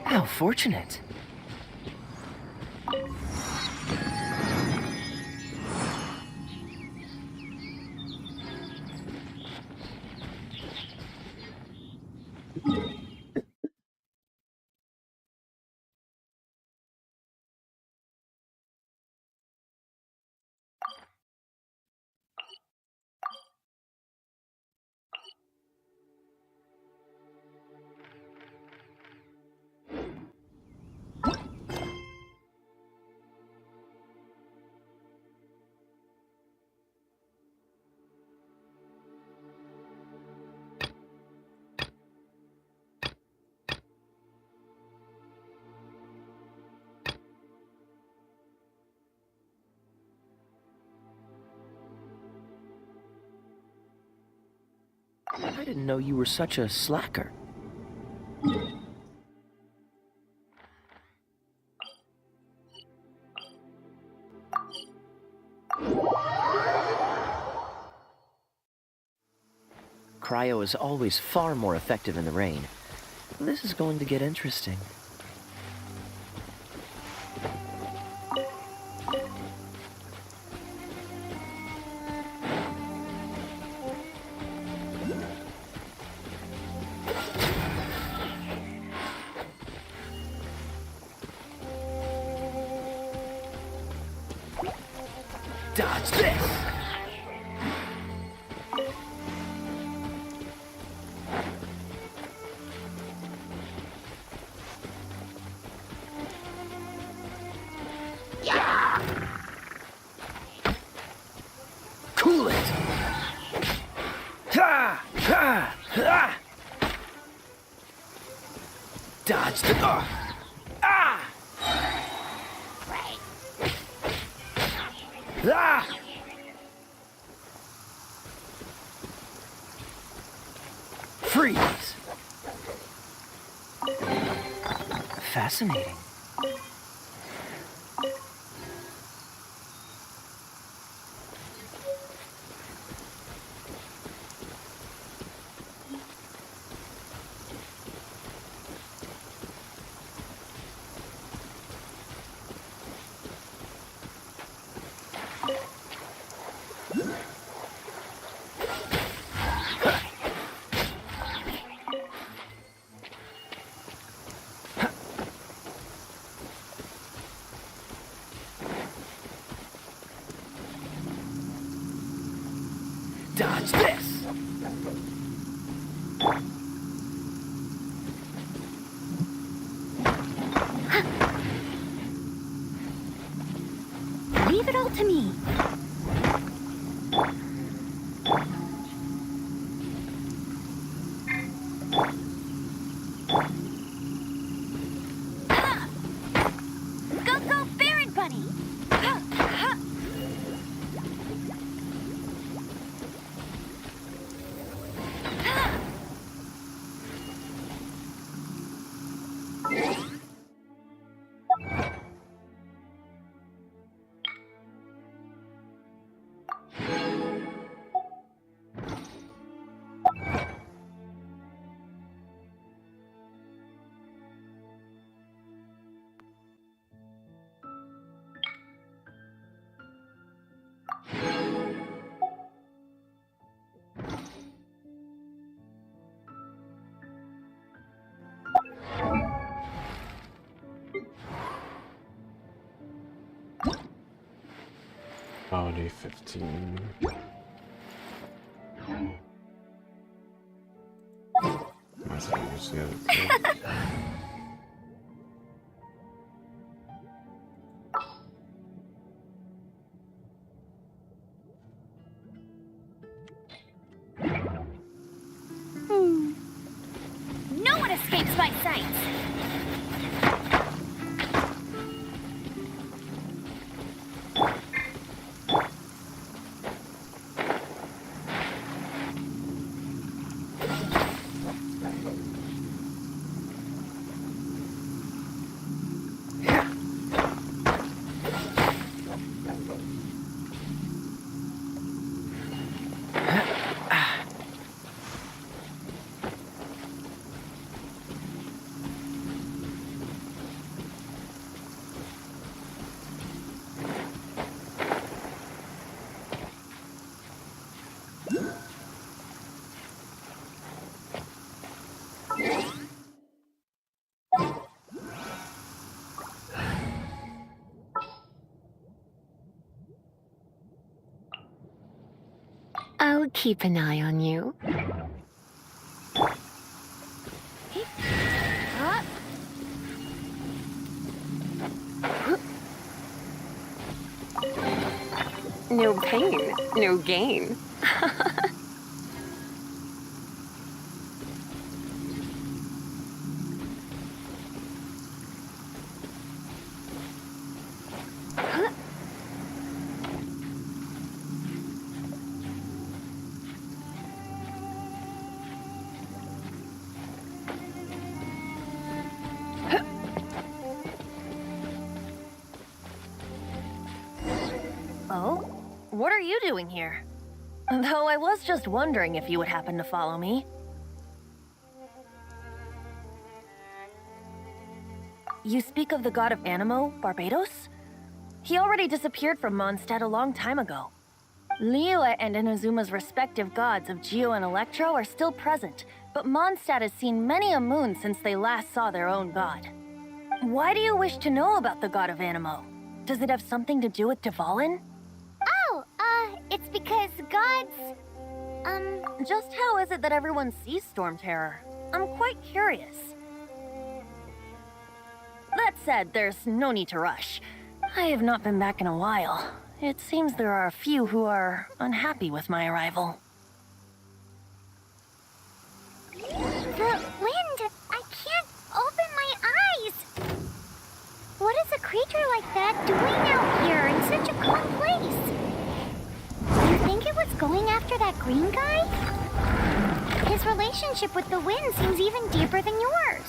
[SPEAKER 11] How fortunate. I didn't know you were such a slacker. Cryo is always far more effective in the rain. This is going to get interesting. Dodge this! Cool it! Ha! Ha! Ha! Dodge the... Ah! Ah! trees. Fascinating. Dodge this!
[SPEAKER 2] Leave it all to me.
[SPEAKER 4] Go, go, Baron Bunny!
[SPEAKER 1] Body 15. Might as well use the other two.
[SPEAKER 4] No one escapes my sight!
[SPEAKER 6] I'll keep an eye on you. No pain, no gain.
[SPEAKER 10] Oh? What are you doing here? Though I was just wondering if you would happen to follow me. You speak of the god of Animo, Barbados? He already disappeared from Mondstadt a long time ago. Liyue and Inazuma's respective gods of Geo and Electro are still present, but Mondstadt has seen many a moon since they last saw their own god. Why do you wish to know about the god of Animo? Does it have something to do with Dvalin?
[SPEAKER 4] Oh, it's because gods...
[SPEAKER 10] Just how is it that everyone sees Storm Terror? I'm quite curious. That said, there's no need to rush. I have not been back in a while. It seems there are a few who are unhappy with my arrival.
[SPEAKER 4] The wind! I can't open my eyes! What is a creature like that doing out here in such a calm place? You think it was going after that green guy? His His relationship with the wind seems even deeper than yours.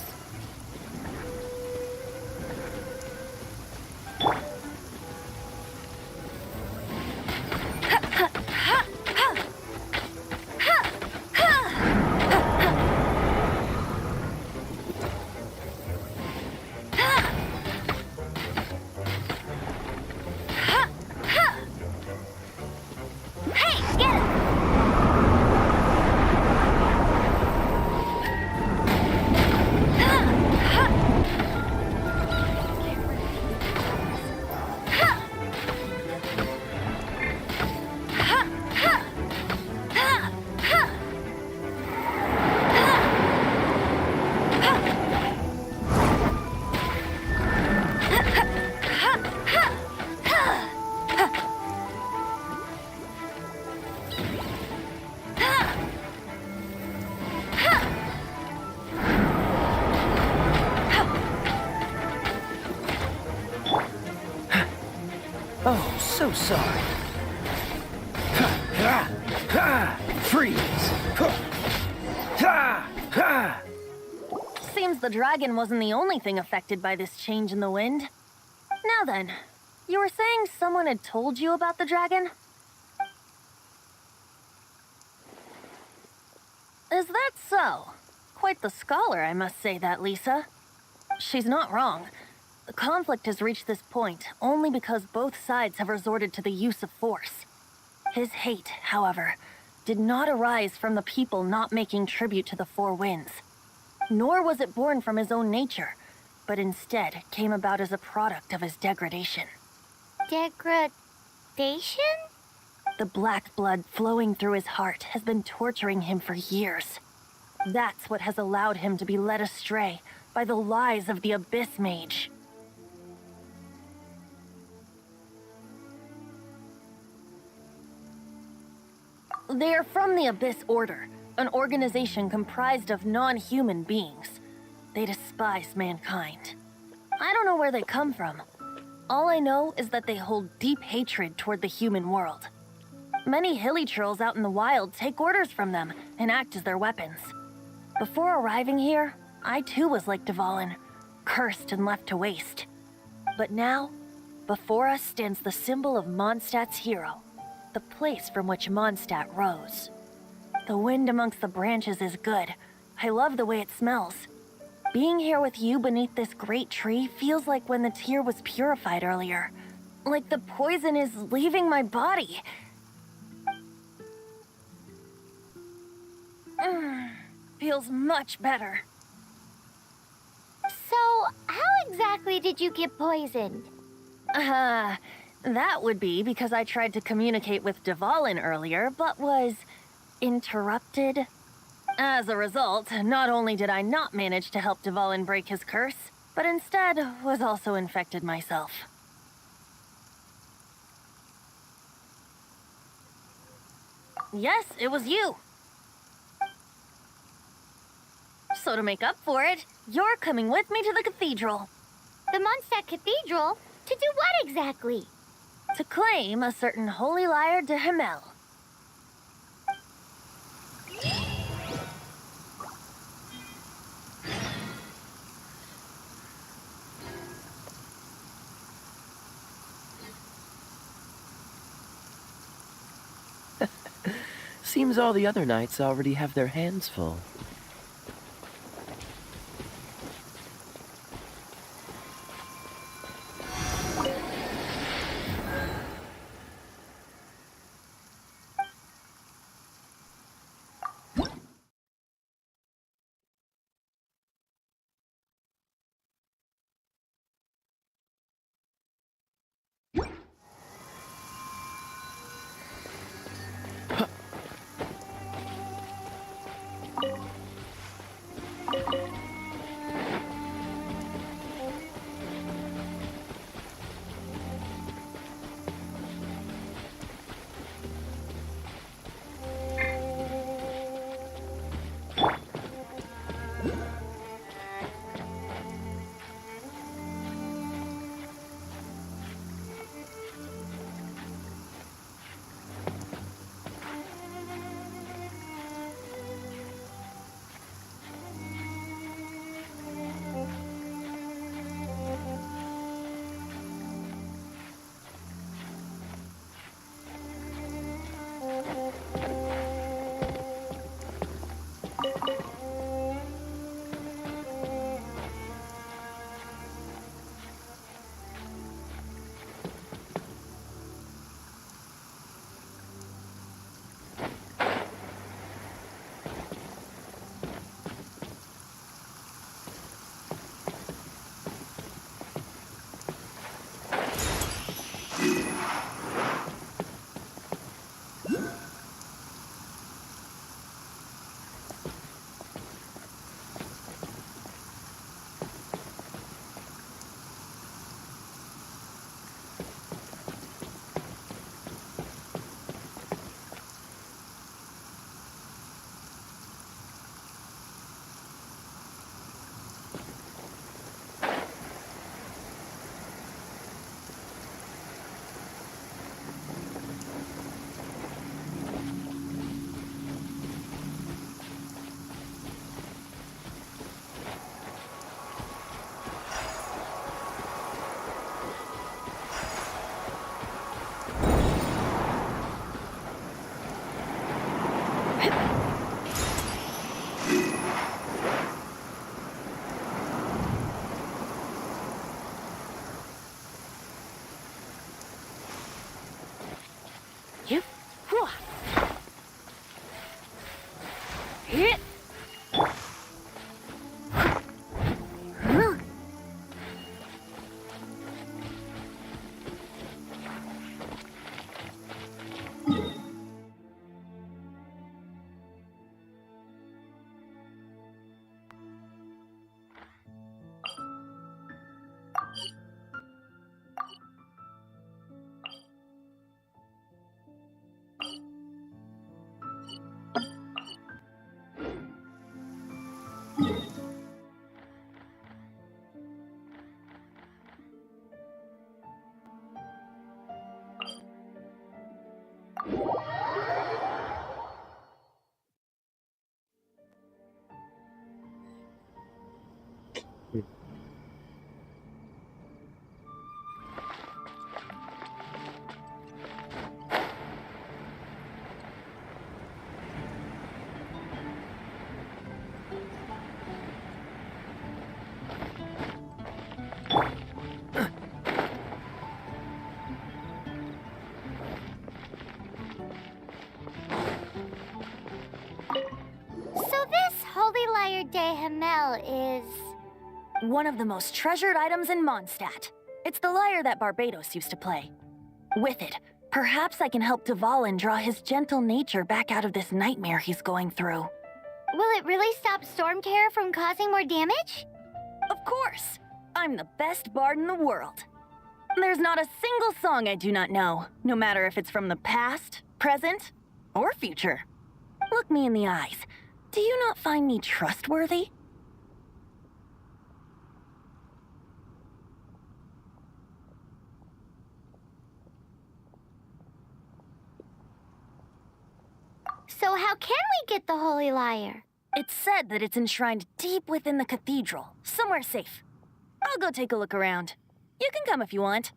[SPEAKER 3] Oh, so sorry. Freeze!
[SPEAKER 10] Seems the dragon wasn't the only thing affected by this change in the wind. Now then, you were saying someone had told you about the dragon? Is that so? Quite the scholar, I must say that, Lisa. She's not wrong. The conflict has reached this point only because both sides have resorted to the use of force. His hate, however, did not arise from the people not making tribute to the Four Winds. Nor was it born from his own nature, but instead came about as a product of his degradation.
[SPEAKER 4] Degradation?
[SPEAKER 10] The black blood flowing through his heart has been torturing him for years. That's what has allowed him to be led astray by the lies of the Abyss Mage. They are from the Abyss Order, an organization comprised of non-human beings. They despise mankind. I don't know where they come from. All I know is that they hold deep hatred toward the human world. Many hilly trolls out in the wild take orders from them and act as their weapons. Before arriving here, I too was like Dvalin, cursed and left to waste. But now, before us stands the symbol of Mondstadt's hero, the place from which Mondstadt rose. The wind amongst the branches is good. I love the way it smells. Being here with you beneath this great tree feels like when the tear was purified earlier. Like the poison is leaving my body. Feels much better.
[SPEAKER 4] So, how exactly did you get poisoned?
[SPEAKER 10] That would be because I tried to communicate with Dvalin earlier, but was interrupted. As a result, not only did I not manage to help Dvalin break his curse, but instead was also infected myself. Yes, it was you. So to make up for it, you're coming with me to the cathedral.
[SPEAKER 4] The Mondstadt Cathedral? To do what exactly?
[SPEAKER 10] To claim a certain holy lyre de Himmel.
[SPEAKER 3] Seems all the other knights already have their hands full.
[SPEAKER 4] So this Holy Lyre de Himmel is...
[SPEAKER 10] one of the most treasured items in Mondstadt. It's the lyre that Barbados used to play. With it, perhaps I can help Dvalin draw his gentle nature back out of this nightmare he's going through.
[SPEAKER 4] Will it really stop Storm Terror from causing more damage?
[SPEAKER 10] Of course! I'm the best bard in the world. There's not a single song I do not know, no matter if it's from the past, present, or future. Look me in the eyes. Do you not find me trustworthy?
[SPEAKER 4] So how can we get the Holy Lyre?
[SPEAKER 10] It's said that it's enshrined deep within the cathedral, somewhere safe. I'll go take a look around. You can come if you want.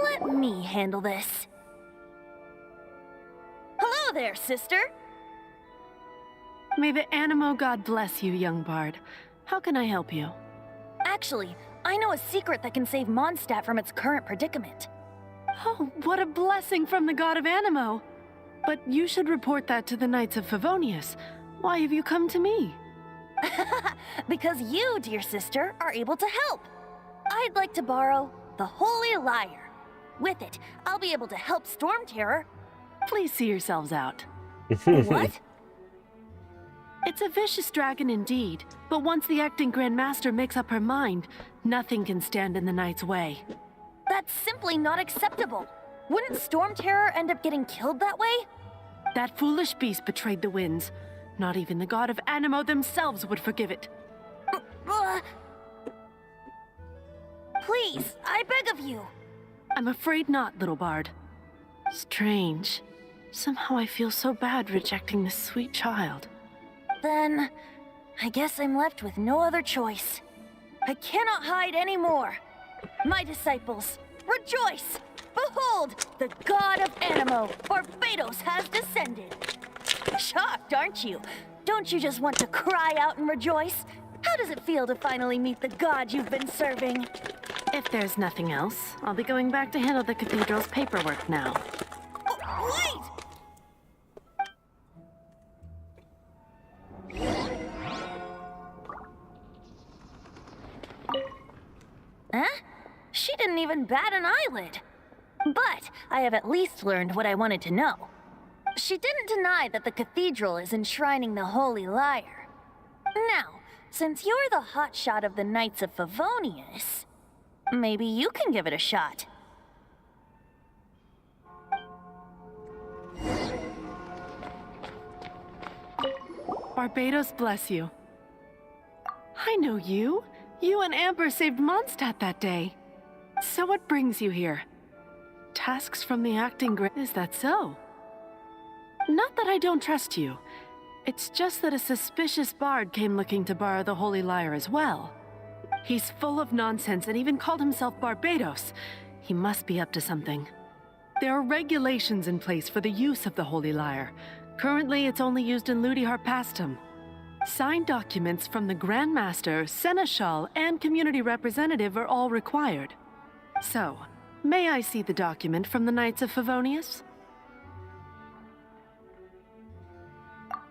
[SPEAKER 10] Let me handle this. Hello there, sister.
[SPEAKER 9] May the Animo God bless you, young bard. How can I help you?
[SPEAKER 10] Actually, I know a secret that can save Mondstadt from its current predicament.
[SPEAKER 9] Oh, what a blessing from the god of Animo! But you should report that to the Knights of Favonius. Why have you come to me?
[SPEAKER 10] Because you, dear sister, are able to help. I'd like to borrow the Holy Lyre. With it, I'll be able to help Storm Terror.
[SPEAKER 9] Please see yourselves out.
[SPEAKER 10] What?
[SPEAKER 9] It's a vicious dragon indeed, but once the acting Grand Master makes up her mind, nothing can stand in the Knight's way.
[SPEAKER 10] That's simply not acceptable. Wouldn't Storm Terror end up getting killed that way?
[SPEAKER 9] That foolish beast betrayed the winds. Not even the god of Animo themselves would forgive it.
[SPEAKER 10] Please, I beg of you.
[SPEAKER 9] I'm afraid not, little bard. Strange. Somehow I feel so bad rejecting this sweet child.
[SPEAKER 10] Then, I guess I'm left with no other choice. I cannot hide anymore. My disciples, rejoice! Behold, the god of Animo, Barbados, has descended. Shocked, aren't you? Don't you just want to cry out and rejoice? How does it feel to finally meet the god you've been serving?
[SPEAKER 9] If there's nothing else, I'll be going back to handle the cathedral's paperwork now.
[SPEAKER 10] Wait! Huh? She didn't even bat an eyelid. But I have at least learned what I wanted to know. She didn't deny that the cathedral is enshrining the Holy Lyre. Now, since you're the hotshot of the Knights of Favonius, maybe you can give it a shot.
[SPEAKER 9] Barbados bless you. I know you. You and Amber saved Mondstadt that day. So what brings you here? Tasks from the acting Grand. Is that so? Not that I don't trust you. It's just that a suspicious bard came looking to borrow the Holy Lyre as well. He's full of nonsense and even called himself Barbados. He must be up to something. There are regulations in place for the use of the Holy Lyre. Currently, it's only used in Ludihar Pastum.
[SPEAKER 14] Signed documents from the Grand Master, Seneschal, and Community Representative are all required. So, may I see the document from the Knights of Favonius?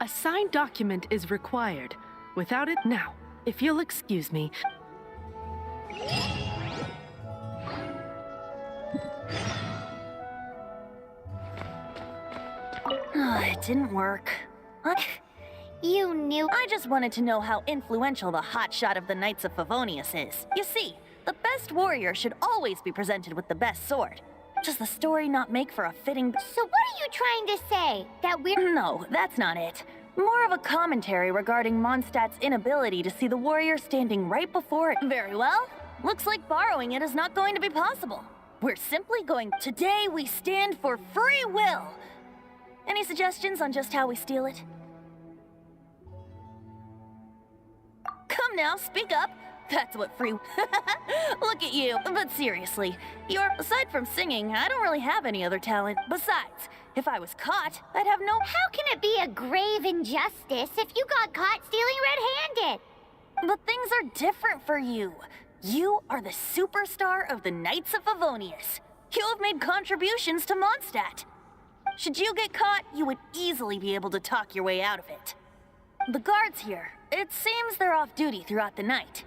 [SPEAKER 14] A signed document is required. Without it, now, if you'll excuse me.
[SPEAKER 10] It didn't work.
[SPEAKER 4] You knew.
[SPEAKER 10] I just wanted to know how influential the hotshot of the Knights of Favonius is. You see, the best warrior should always be presented with the best sword. Does the story not make for a fitting...
[SPEAKER 4] So what are you trying to say? That we're...
[SPEAKER 10] No, that's not it. More of a commentary regarding Mondstadt's inability to see the warrior standing right before it. Very well. Looks like borrowing it is not going to be possible. We're simply going... Today we stand for free will. Any suggestions on just how we steal it? Come now, speak up. That's what free... Look at you. But seriously, aside from singing, I don't really have any other talent. Besides, if I was caught, I'd have no...
[SPEAKER 4] How can it be a grave injustice if you got caught stealing red-handed?
[SPEAKER 10] But things are different for you. You are the superstar of the Knights of Favonius. You have made contributions to Mondstadt. Should you get caught, you would easily be able to talk your way out of it. The guards here, it seems they're off duty throughout the night.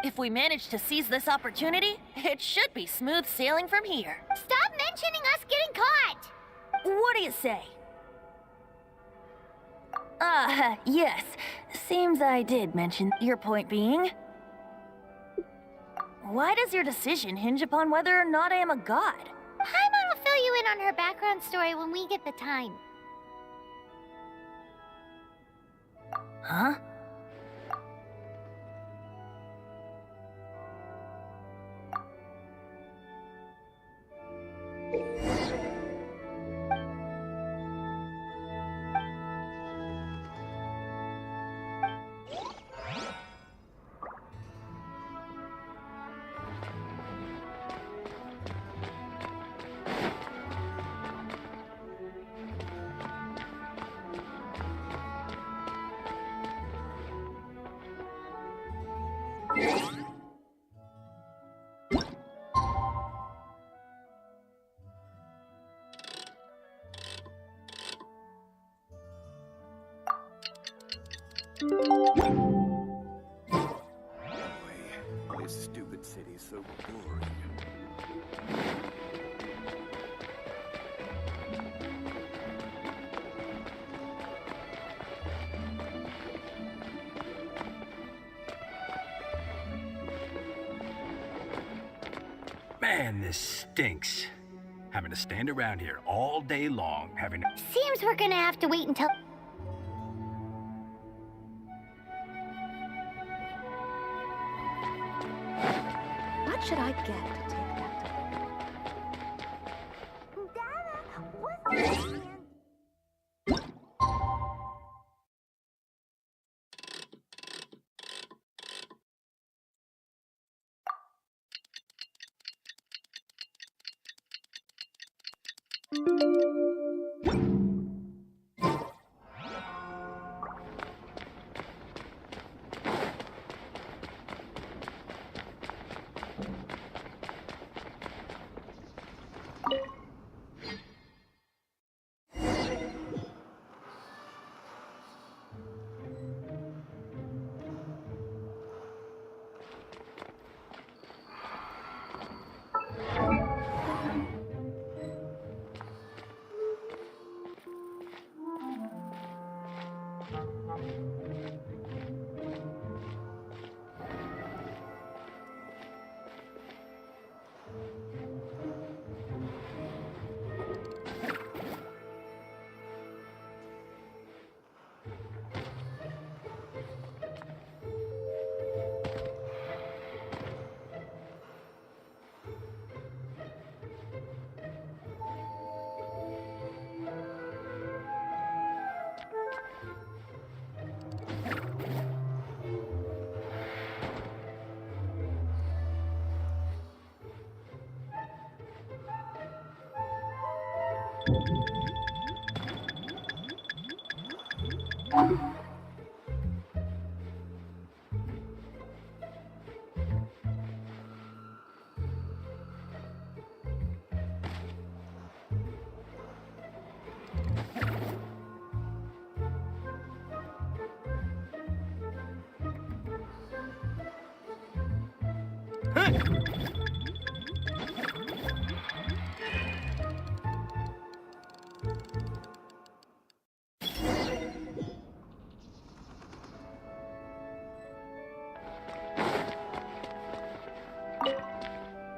[SPEAKER 10] If we manage to seize this opportunity, it should be smooth sailing from here.
[SPEAKER 4] Stop mentioning us getting caught!
[SPEAKER 10] What do you say? Yes. Seems I did mention your point being. Why does your decision hinge upon whether or not I am a god?
[SPEAKER 4] Paimon will fill you in on her background story when we get the time.
[SPEAKER 10] Huh?
[SPEAKER 8] This stupid city's so boring.
[SPEAKER 15] Man, this stinks. Having to stand around here all day long, having to...
[SPEAKER 4] Seems we're gonna have to wait until...
[SPEAKER 16] What should I get to take that?
[SPEAKER 4] Dada, what's this?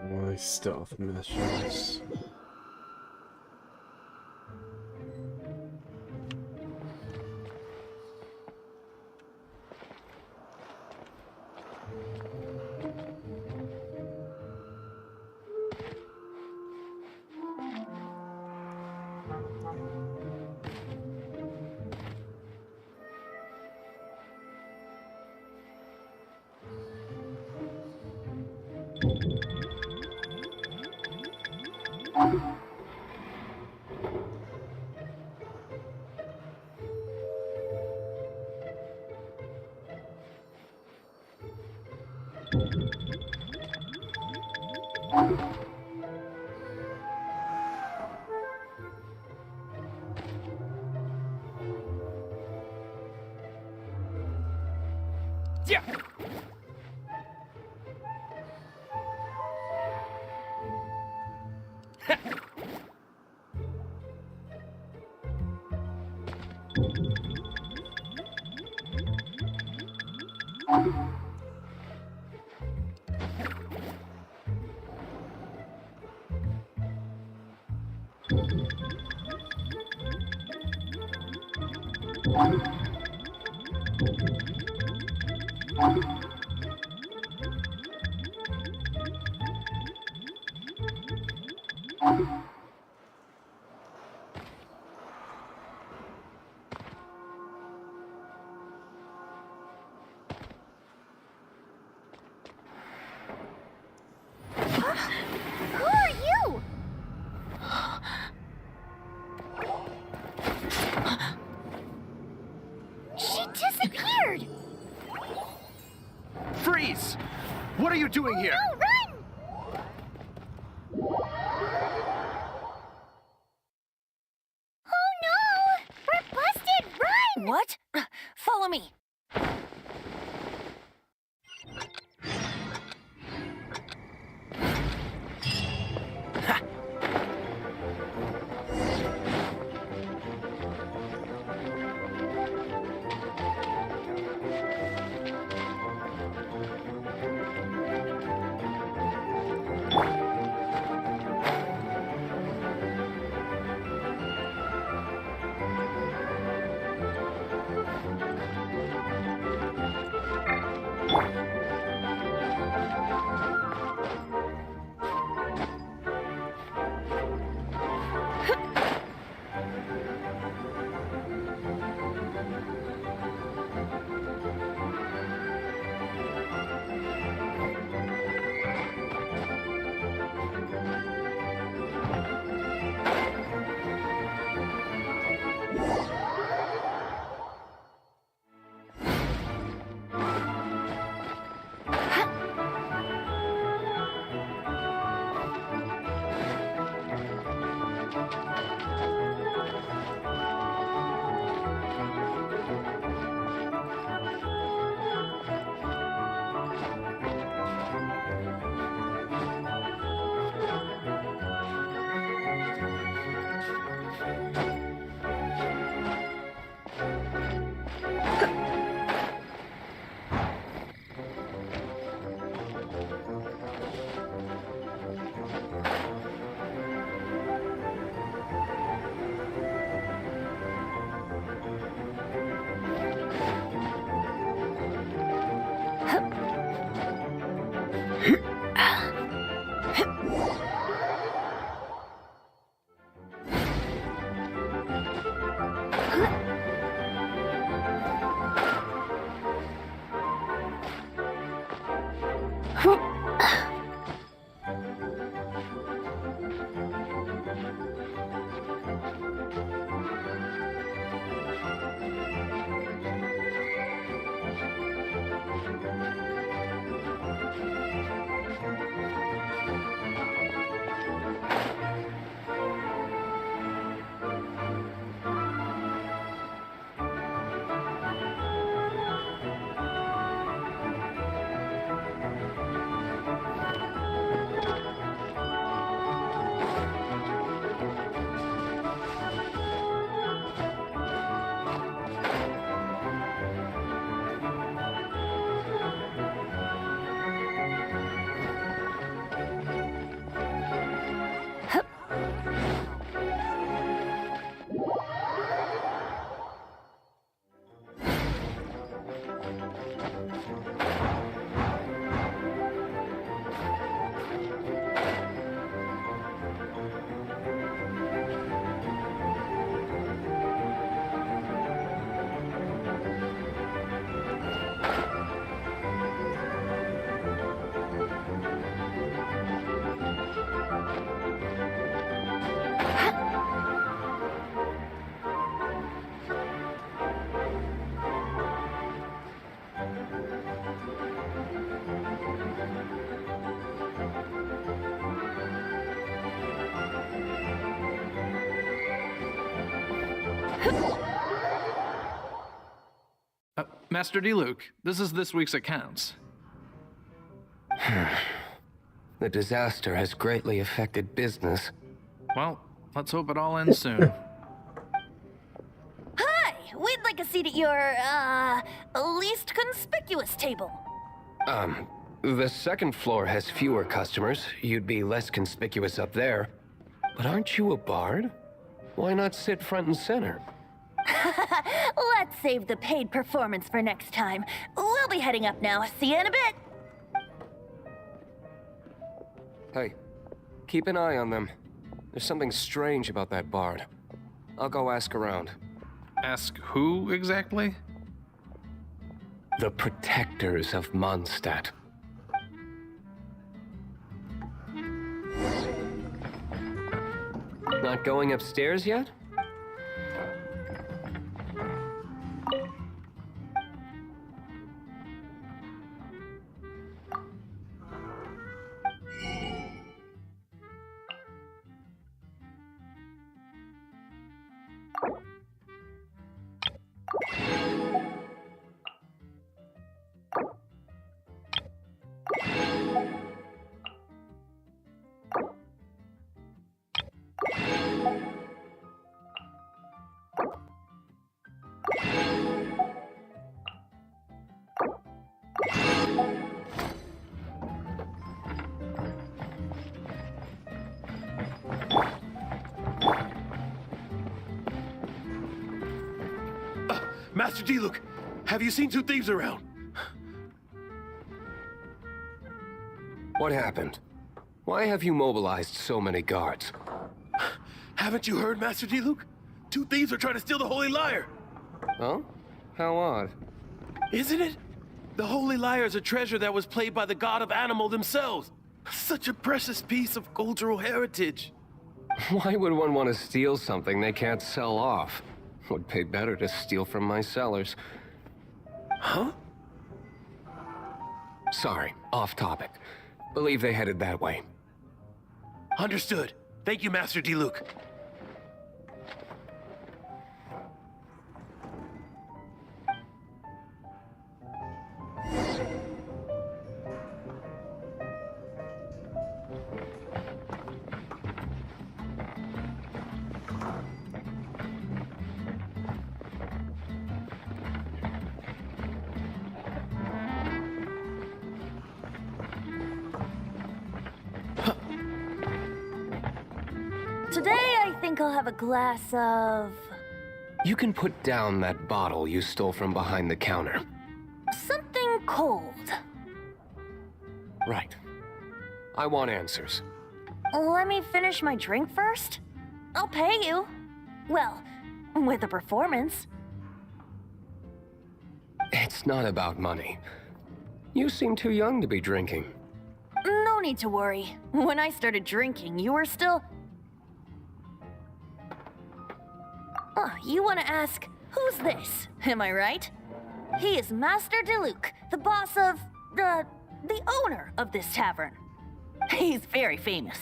[SPEAKER 1] Only stealth missions.
[SPEAKER 12] Yeah.
[SPEAKER 4] Who are you? She disappeared!
[SPEAKER 8] Freeze! What are you doing here?
[SPEAKER 4] No, run! Oh no! We're busted! Run!
[SPEAKER 10] What? Follow me.
[SPEAKER 12] Master D-Luke, this is this week's accounts.
[SPEAKER 17] The disaster has greatly affected business.
[SPEAKER 12] Well, let's hope it all ends soon.
[SPEAKER 10] Hi! We'd like a seat at your, least conspicuous table.
[SPEAKER 17] The second floor has fewer customers. You'd be less conspicuous up there. But aren't you a bard? Why not sit front and center?
[SPEAKER 10] Let's save the paid performance for next time. We'll be heading up now. See you in a bit.
[SPEAKER 17] Hey, keep an eye on them. There's something strange about that bard. I'll go ask around.
[SPEAKER 12] Ask who exactly?
[SPEAKER 17] The protectors of Mondstadt. Not going upstairs yet?
[SPEAKER 8] Master D-Luke, have you seen two thieves around?
[SPEAKER 17] What happened? Why have you mobilized so many guards?
[SPEAKER 8] Haven't you heard, Master D-Luke? Two thieves are trying to steal the Holy Lyre.
[SPEAKER 17] Oh? How odd.
[SPEAKER 8] Isn't it? The Holy Lyre is a treasure that was played by the god of animal themselves. Such a precious piece of cultural heritage.
[SPEAKER 17] Why would one want to steal something they can't sell off? Would pay better to steal from my sellers.
[SPEAKER 8] Huh?
[SPEAKER 17] Sorry, off topic. Believe they headed that way.
[SPEAKER 8] Understood. Thank you, Master D-Luke.
[SPEAKER 10] Today, I think I'll have a glass of...
[SPEAKER 17] You can put down that bottle you stole from behind the counter.
[SPEAKER 10] something cold.
[SPEAKER 17] Right. I want answers.
[SPEAKER 10] Let me finish my drink first. I'll pay you. Well, with a performance.
[SPEAKER 17] It's not about money. You seem too young to be drinking.
[SPEAKER 10] No need to worry. When I started drinking, you were still... Oh, you want to ask, who's this? Am I right? He is Master D-Luke, the boss of... the owner of this tavern. He's very famous.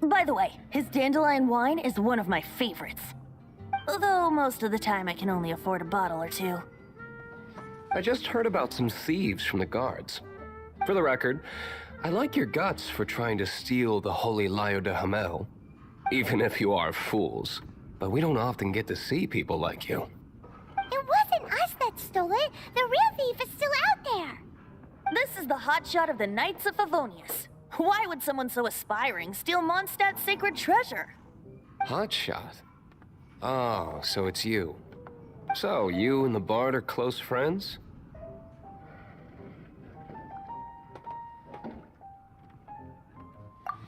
[SPEAKER 10] By the way, his dandelion wine is one of my favorites. Although most of the time I can only afford a bottle or two.
[SPEAKER 17] I just heard about some thieves from the guards. For the record, I like your guts for trying to steal the Holy Lyre de Hamel. Even if you are fools. But we don't often get to see people like you.
[SPEAKER 4] It wasn't us that stole it. The real thief is still out there.
[SPEAKER 10] This is the hotshot of the Knights of Favonius. Why would someone so aspiring steal Mondstadt's sacred treasure?
[SPEAKER 17] Hotshot? Oh, so it's you. So, you and the Bard are close friends?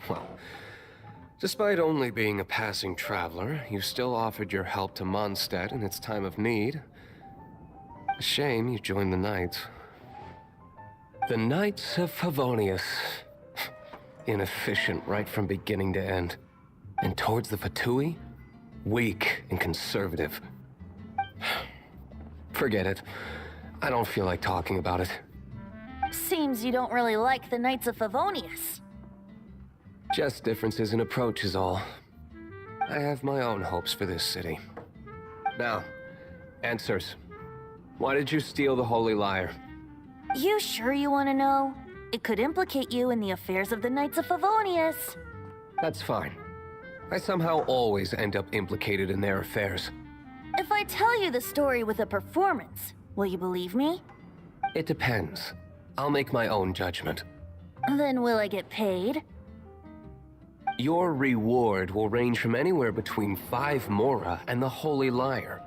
[SPEAKER 17] Well, despite only being a passing traveler, you still offered your help to Mondstadt in its time of need. A shame you joined the Knights. The Knights of Favonius. Inefficient right from beginning to end. And towards the Fatui, weak and conservative. Forget it. I don't feel like talking about it.
[SPEAKER 10] Seems you don't really like the Knights of Favonius.
[SPEAKER 17] Just differences in approach is all. I have my own hopes for this city. Now, Answers. Why did you steal the Holy Lyre?
[SPEAKER 10] You sure you want to know? It could implicate you in the affairs of the Knights of Favonius.
[SPEAKER 17] That's fine. I somehow always end up implicated in their affairs.
[SPEAKER 10] If I tell you the story with a performance, will you believe me?
[SPEAKER 17] It depends. I'll make my own judgment.
[SPEAKER 10] Then will I get paid?
[SPEAKER 17] Your reward will range from anywhere between 5 moire and the Holy Lyre.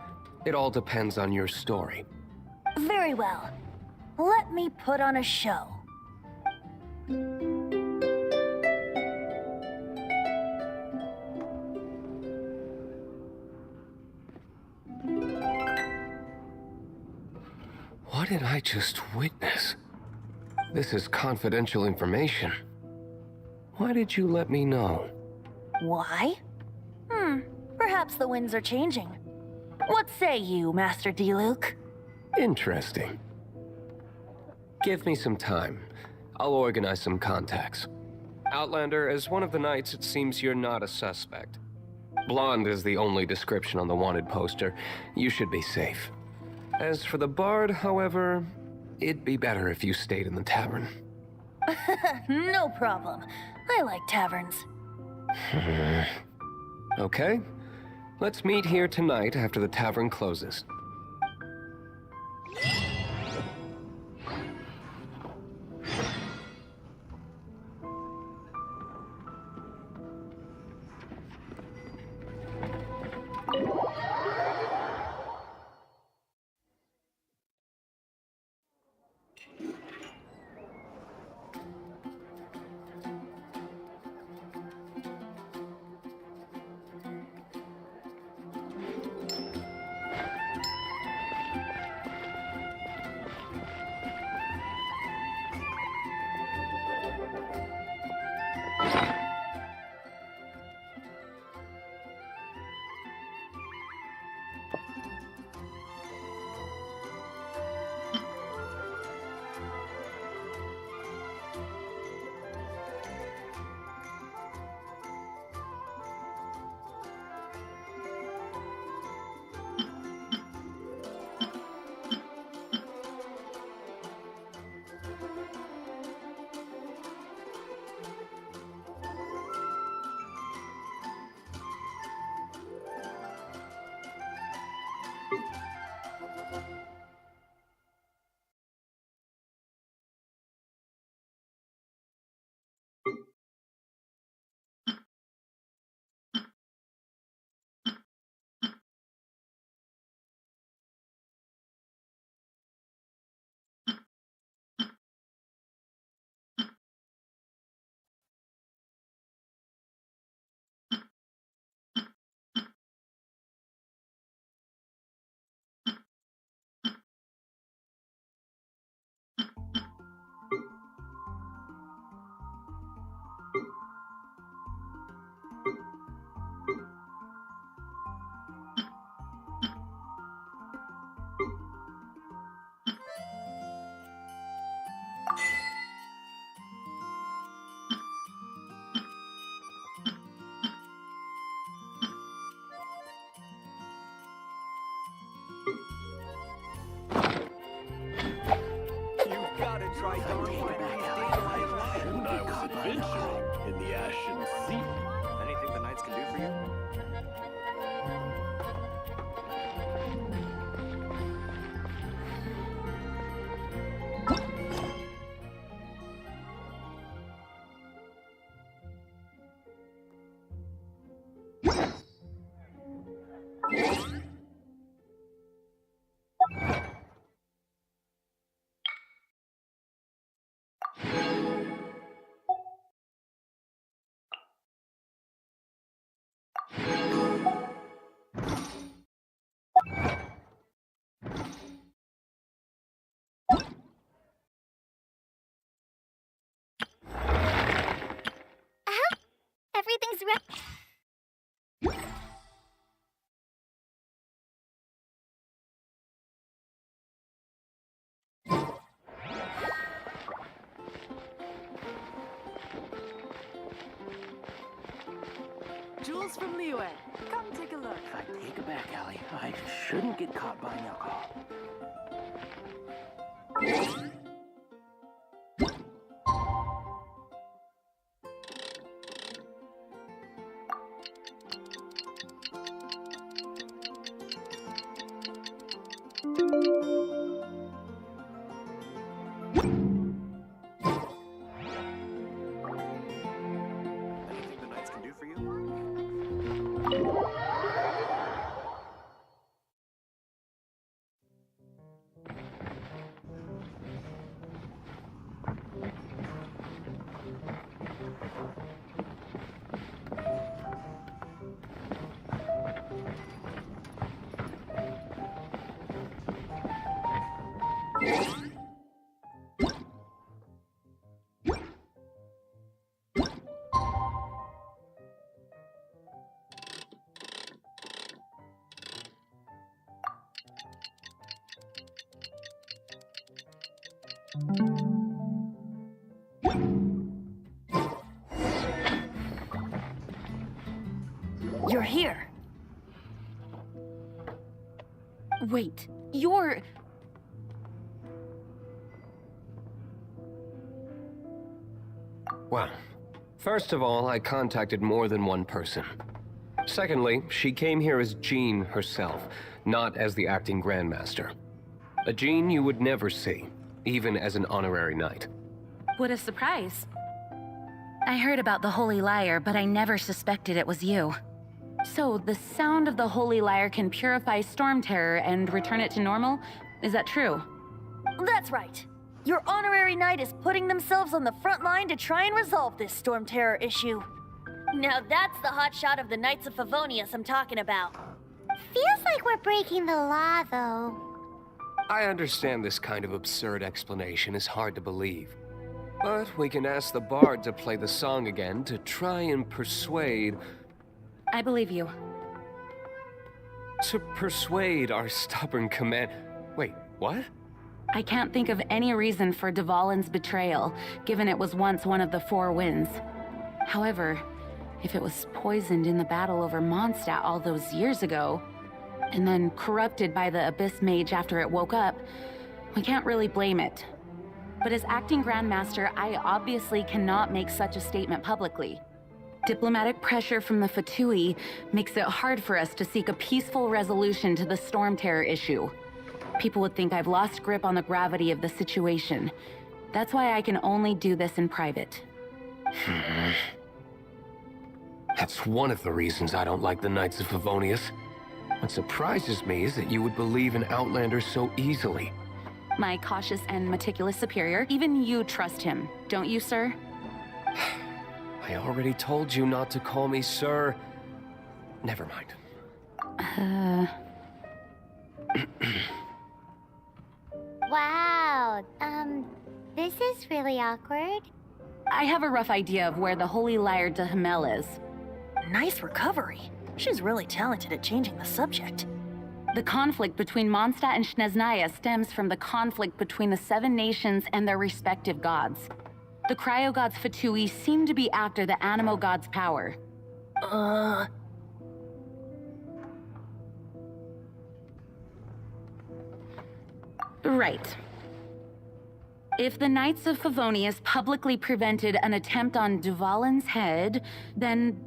[SPEAKER 17] It all depends on your story.
[SPEAKER 10] Very well. Let me put on a show.
[SPEAKER 17] What did I just witness? This is confidential information. Why did you let me know?
[SPEAKER 10] Why? Perhaps the winds are changing. What say you, Master Diluc?
[SPEAKER 17] Interesting. Give me some time. I'll organize some contacts. Outlander, as one of the knights, it seems you're not a suspect. Blonde is the only description on the wanted poster. You should be safe. As for the bard, however, it'd be better if you stayed in the tavern.
[SPEAKER 10] No problem. I like taverns.
[SPEAKER 17] Okay. Let's meet here tonight after the tavern closes.
[SPEAKER 8] When I was adventuring in the Ashen Sea.
[SPEAKER 18] Anything the knights can do for you?
[SPEAKER 4] Everything's right.
[SPEAKER 14] Jewels from Liyue. Come take a look.
[SPEAKER 3] luck. I take it back, Allie. I shouldn't get caught buying alcohol.
[SPEAKER 18] Anything the Knights can do for you?
[SPEAKER 10] You're here.
[SPEAKER 5] Wait, you're...
[SPEAKER 17] Well, first of all, I contacted more than one person. Secondly, she came here as Jean herself, not as the acting Grandmaster. A Jean you would never see, even as an honorary knight.
[SPEAKER 5] What a surprise. I heard about the Holy Lyre, but I never suspected it was you. So, the sound of the Holy Lyre can purify Storm Terror and return it to normal? Is that true?
[SPEAKER 10] That's right. Your honorary knight is putting themselves on the front line to try and resolve this Storm Terror issue. Now that's the hotshot of the Knights of Favonius I'm talking about.
[SPEAKER 4] Feels like we're breaking the law, though.
[SPEAKER 17] I understand this kind of absurd explanation is hard to believe. But we can ask the bard to play the song again to try and persuade...
[SPEAKER 5] I believe you.
[SPEAKER 17] To persuade our stubborn command... Wait, what?
[SPEAKER 5] I can't think of any reason for Dvalin's betrayal, given it was once one of the Four Winds. However, if it was poisoned in the battle over Mondstadt all those years ago, and then corrupted by the Abyss Mage after it woke up, we can't really blame it. But as acting Grandmaster, I obviously cannot make such a statement publicly. Diplomatic pressure from the Fatui makes it hard for us to seek a peaceful resolution to the Storm Terror issue. People would think I've lost grip on the gravity of the situation. That's why I can only do this in private.
[SPEAKER 17] That's one of the reasons I don't like the Knights of Favonius. What surprises me is that you would believe in Outlanders so easily.
[SPEAKER 5] My cautious and meticulous superior, even you trust him, don't you, sir?
[SPEAKER 17] I already told you not to call me sir. Never mind.
[SPEAKER 4] Wow, this is really awkward.
[SPEAKER 5] I have a rough idea of where the Holy Lyre de Hamel is.
[SPEAKER 10] Nice recovery. She's really talented at changing the subject.
[SPEAKER 5] The conflict between Mondstadt and Snezhnaya stems from the conflict between the Seven Nations and their respective gods. The cryo-gods Fatui seem to be after the Animo god's power. Right. If the Knights of Favonius publicly prevented an attempt on Dvalin's head, then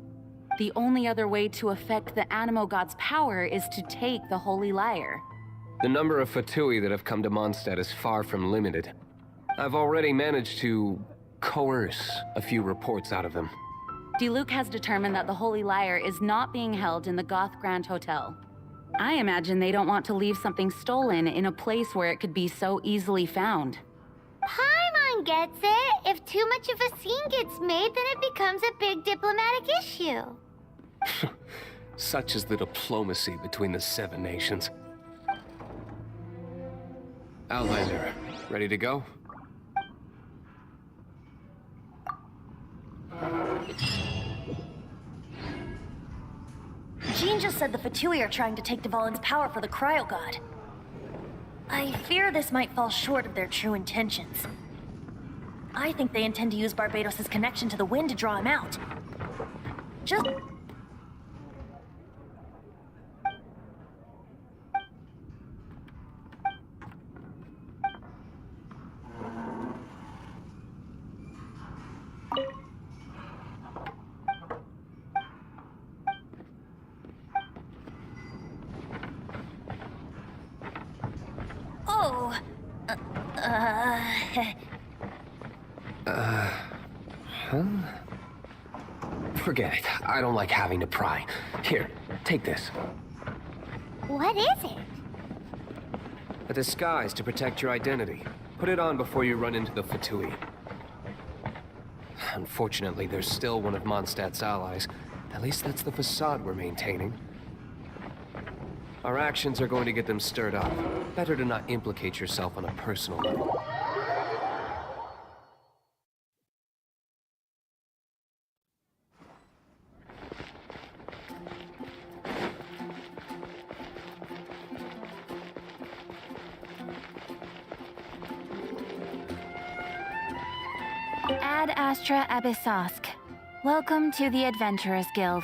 [SPEAKER 5] the only other way to affect the Animo god's power is to take the Holy Lyre.
[SPEAKER 17] The number of Fatui that have come to Mondstadt is far from limited. I've already managed to coerce a few reports out of them.
[SPEAKER 5] Diluc has determined that the Holy Lyre is not being held in the Goth Grand Hotel. I imagine they don't want to leave something stolen in a place where it could be so easily found.
[SPEAKER 4] Paimon gets it. If too much of a scene gets made, then it becomes a big diplomatic issue.
[SPEAKER 17] Such is the diplomacy between the Seven Nations. Outlander, ready to go?
[SPEAKER 10] Jean just said the Fatui are trying to take Dvalin's power for the Cryo God. I fear this might fall short of their true intentions. I think they intend to use Barbados' connection to the wind to draw him out.
[SPEAKER 17] Huh? Forget it. I don't like having to pry. Here, take this.
[SPEAKER 4] What is it?
[SPEAKER 17] A disguise to protect your identity. Put it on before you run into the Ptrying. Unfortunately, there's still one of Mondstadt's allies. At least that's the facade we're maintaining. Our actions are going to get them stirred up. Better to not implicate yourself on a personal level.
[SPEAKER 5] Ad Astra Abyssosk. Welcome to the Adventurers Guild.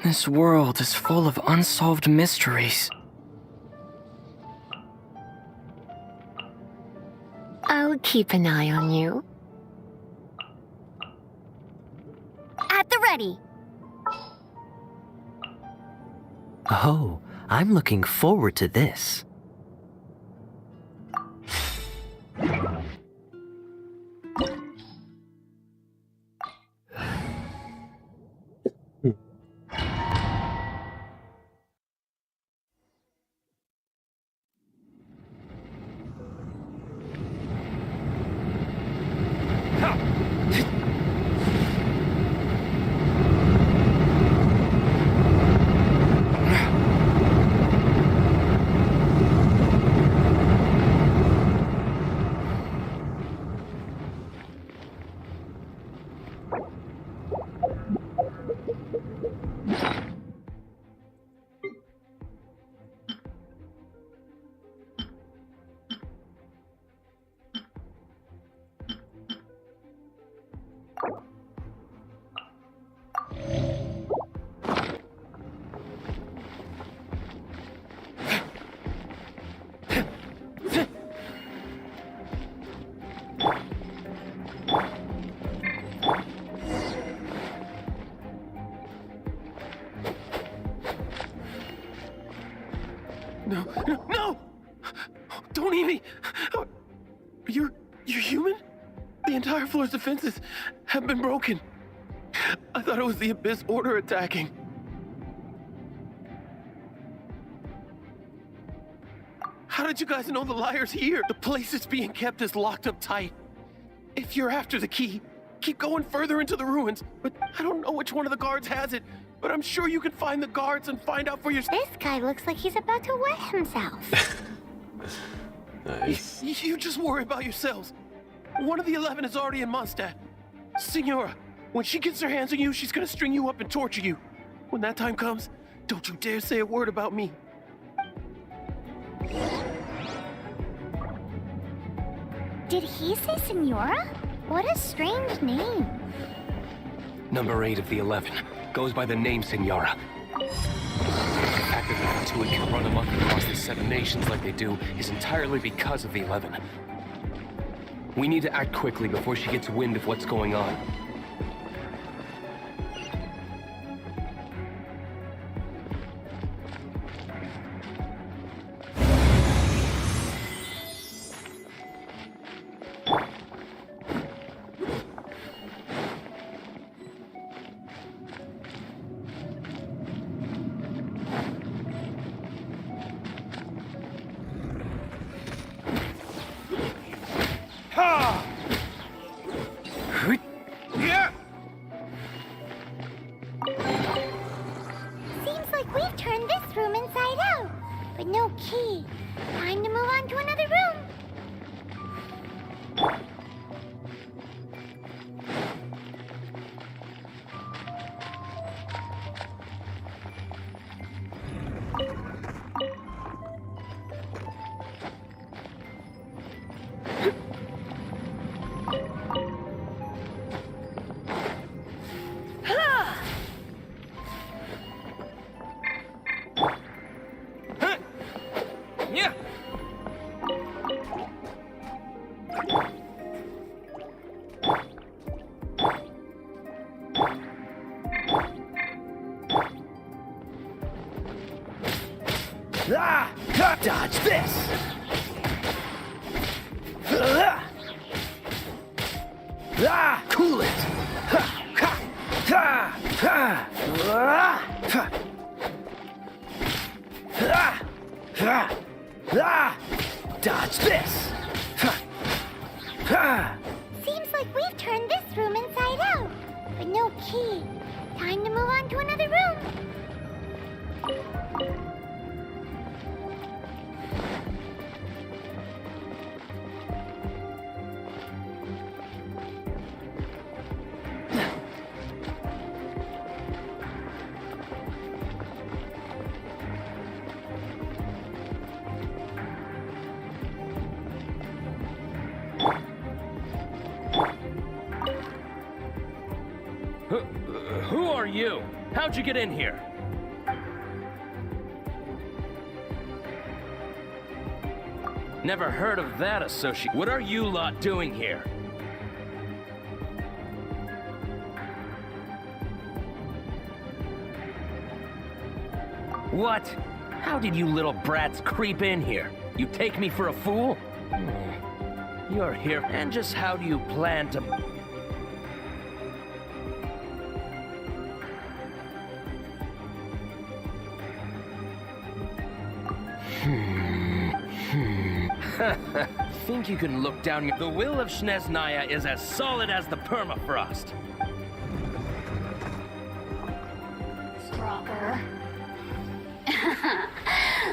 [SPEAKER 19] This world is full of unsolved mysteries.
[SPEAKER 6] I'll keep an eye on you.
[SPEAKER 4] At the ready.
[SPEAKER 3] Oh, I'm looking forward to this.
[SPEAKER 8] No! Don't eat me! You're human? The entire floor's defenses have been broken. I thought it was the Abyss Order attacking. How did you guys know the liar's here? The place is being kept is locked up tight. If you're after the key, keep going further into the ruins. But I don't know which one of the guards has it. But I'm sure you can find the guards and find out for yourself.
[SPEAKER 4] This guy looks like he's about to wet himself.
[SPEAKER 1] Nice.
[SPEAKER 8] You just worry about yourselves. One of the 11 is already in Mondstadt. Senora, when she gets her hands on you, she's gonna string you up and torture you. When that time comes, don't you dare say a word about me.
[SPEAKER 4] Did he say Senora? What a strange name.
[SPEAKER 17] Number 8 of the 11 goes by the name Senora. The fact that the Ptrying can run amok across the 7 nations like they do is entirely because of the 11. We need to act quickly before she gets wind of what's going on.
[SPEAKER 4] Seems like we've turned this room inside out, but no key. Time to move on to another room.
[SPEAKER 3] Dodge this! Cool it! Dodge this!
[SPEAKER 4] Seems like we've turned this room inside out, but no key. Time to move on to another room.
[SPEAKER 3] Who are you? How'd you get in here? Never heard of that associate. What are you lot doing here? What? How did you little brats creep in here? You take me for a fool? You're here, and just how do you plan to... Think you can look down your... The will of Snezhnaya is as solid as the permafrost.
[SPEAKER 2] Stroker.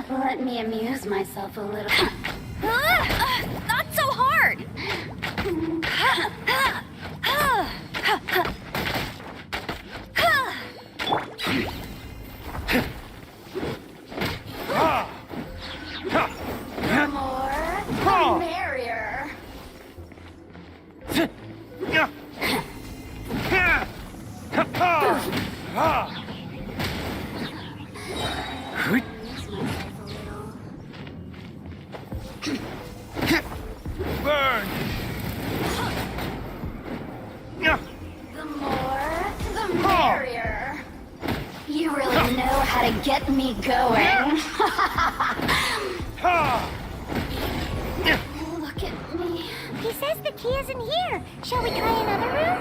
[SPEAKER 2] Let me amuse myself a little.
[SPEAKER 10] Not so hard!
[SPEAKER 2] The more, the merrier.
[SPEAKER 15] Burn!
[SPEAKER 2] The more, the merrier. You really know how to get me going. Look at me.
[SPEAKER 4] He says the key isn't here. Shall we try another room?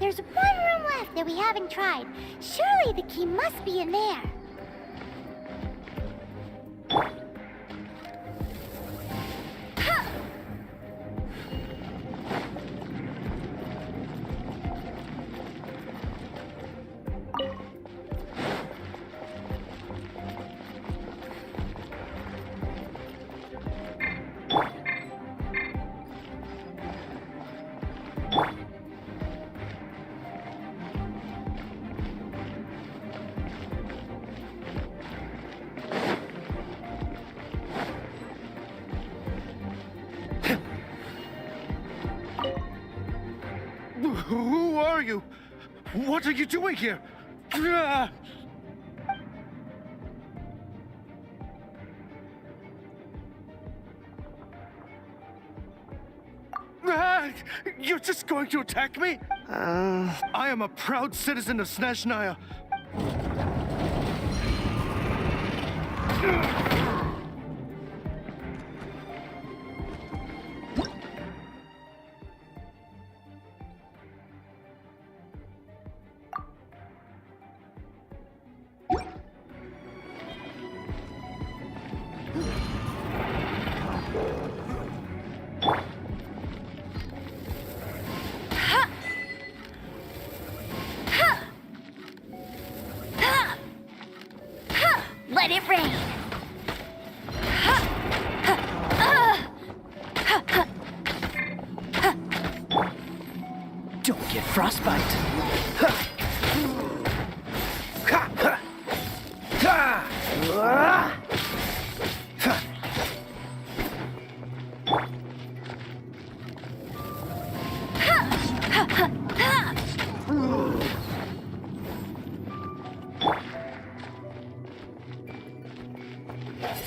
[SPEAKER 4] There's one room left that we haven't tried. Surely the key must be in there.
[SPEAKER 13] Who are you? What are you doing here? You're just going to attack me? I am a proud citizen of Snezhnaya.
[SPEAKER 10] Let it rain!
[SPEAKER 11] Don't get frostbite.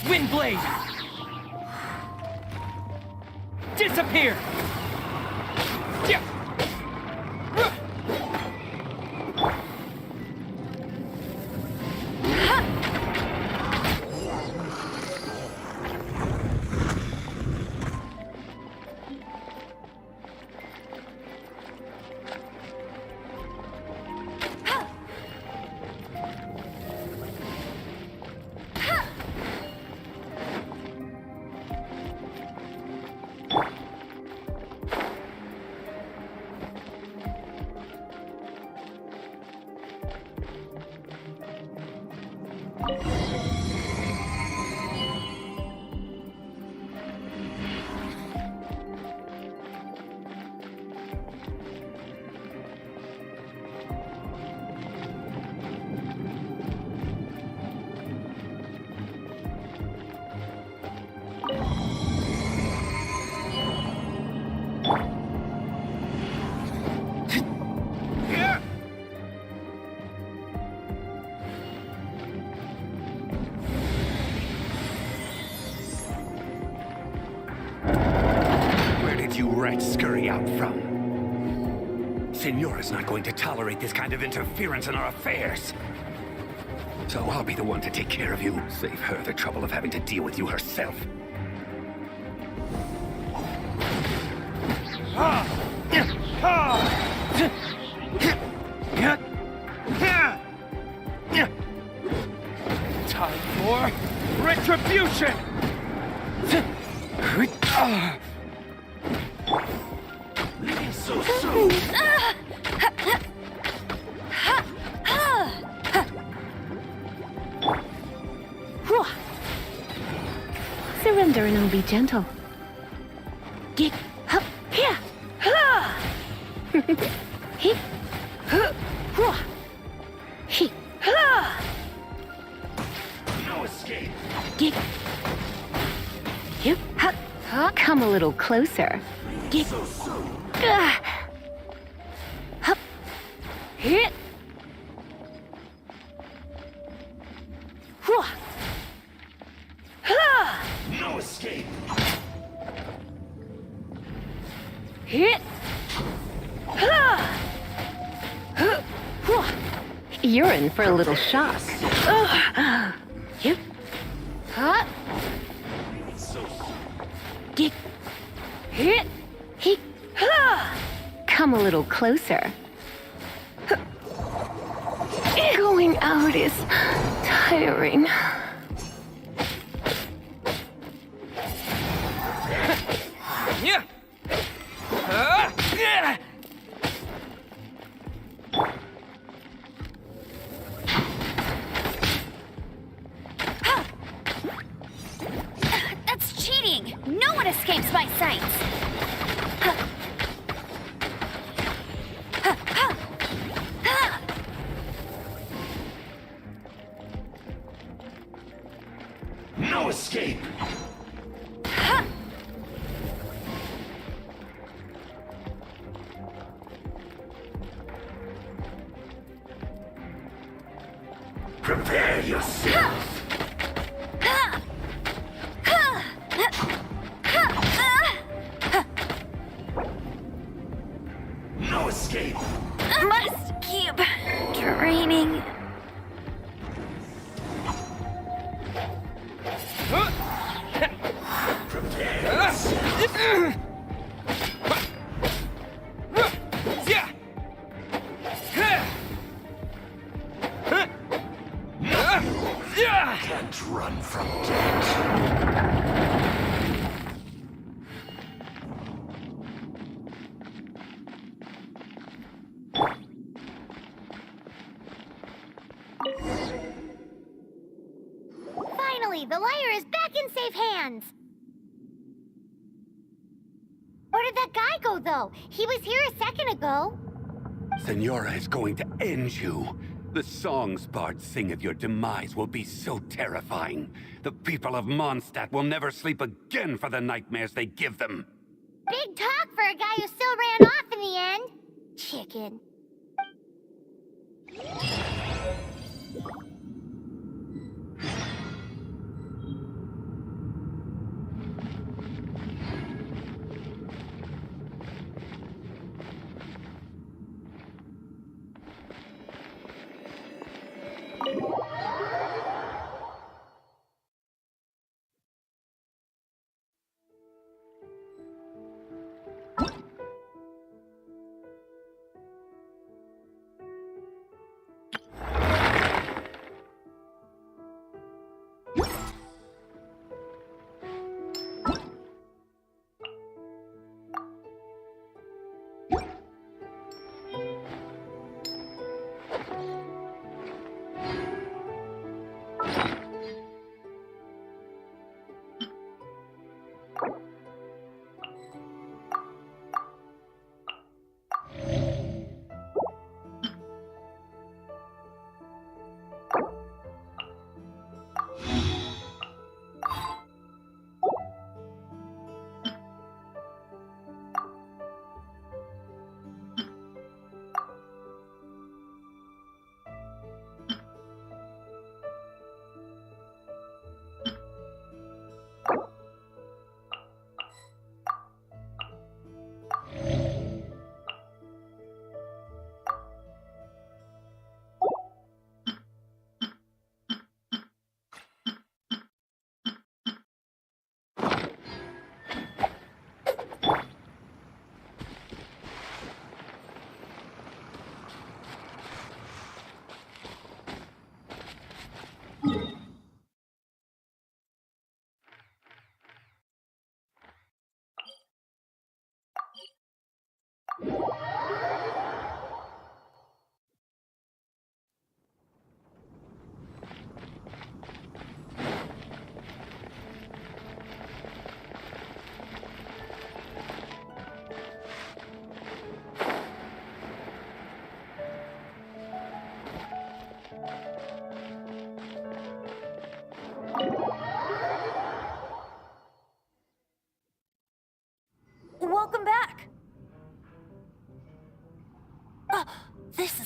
[SPEAKER 3] Windblade! Disappear!
[SPEAKER 15] You rats scurry out from? Signora's not going to tolerate this kind of interference in our affairs. So I'll be the one to take care of you. Save her the trouble of having to deal with you herself.
[SPEAKER 8] Time for retribution! So soon!
[SPEAKER 6] Surrender and I'll be gentle. Get up here. He. He.
[SPEAKER 8] No escape!
[SPEAKER 6] Get. Yep. Come a little closer. Get.
[SPEAKER 8] So soon!
[SPEAKER 6] Hup. Hit.
[SPEAKER 8] No escape!
[SPEAKER 6] Hit. You're in for a little shock. Yep. Get. Hit. He. Come a little closer. Going out is tiring.
[SPEAKER 3] Yeah.
[SPEAKER 4] That's cheating! No one escapes my sights!
[SPEAKER 8] No escape! Prepare yourself! No escape!
[SPEAKER 4] Must keep training.
[SPEAKER 8] Prepare yourself! Can't run from death.
[SPEAKER 4] Finally, the liar is back in safe hands. Where did that guy go, though? He was here a second ago.
[SPEAKER 15] Senora is going to end you. The songs bards sing of your demise will be so terrifying. The people of Mondstadt will never sleep again for the nightmares they give them.
[SPEAKER 4] Big talk for a guy who still ran off in the end. Chicken.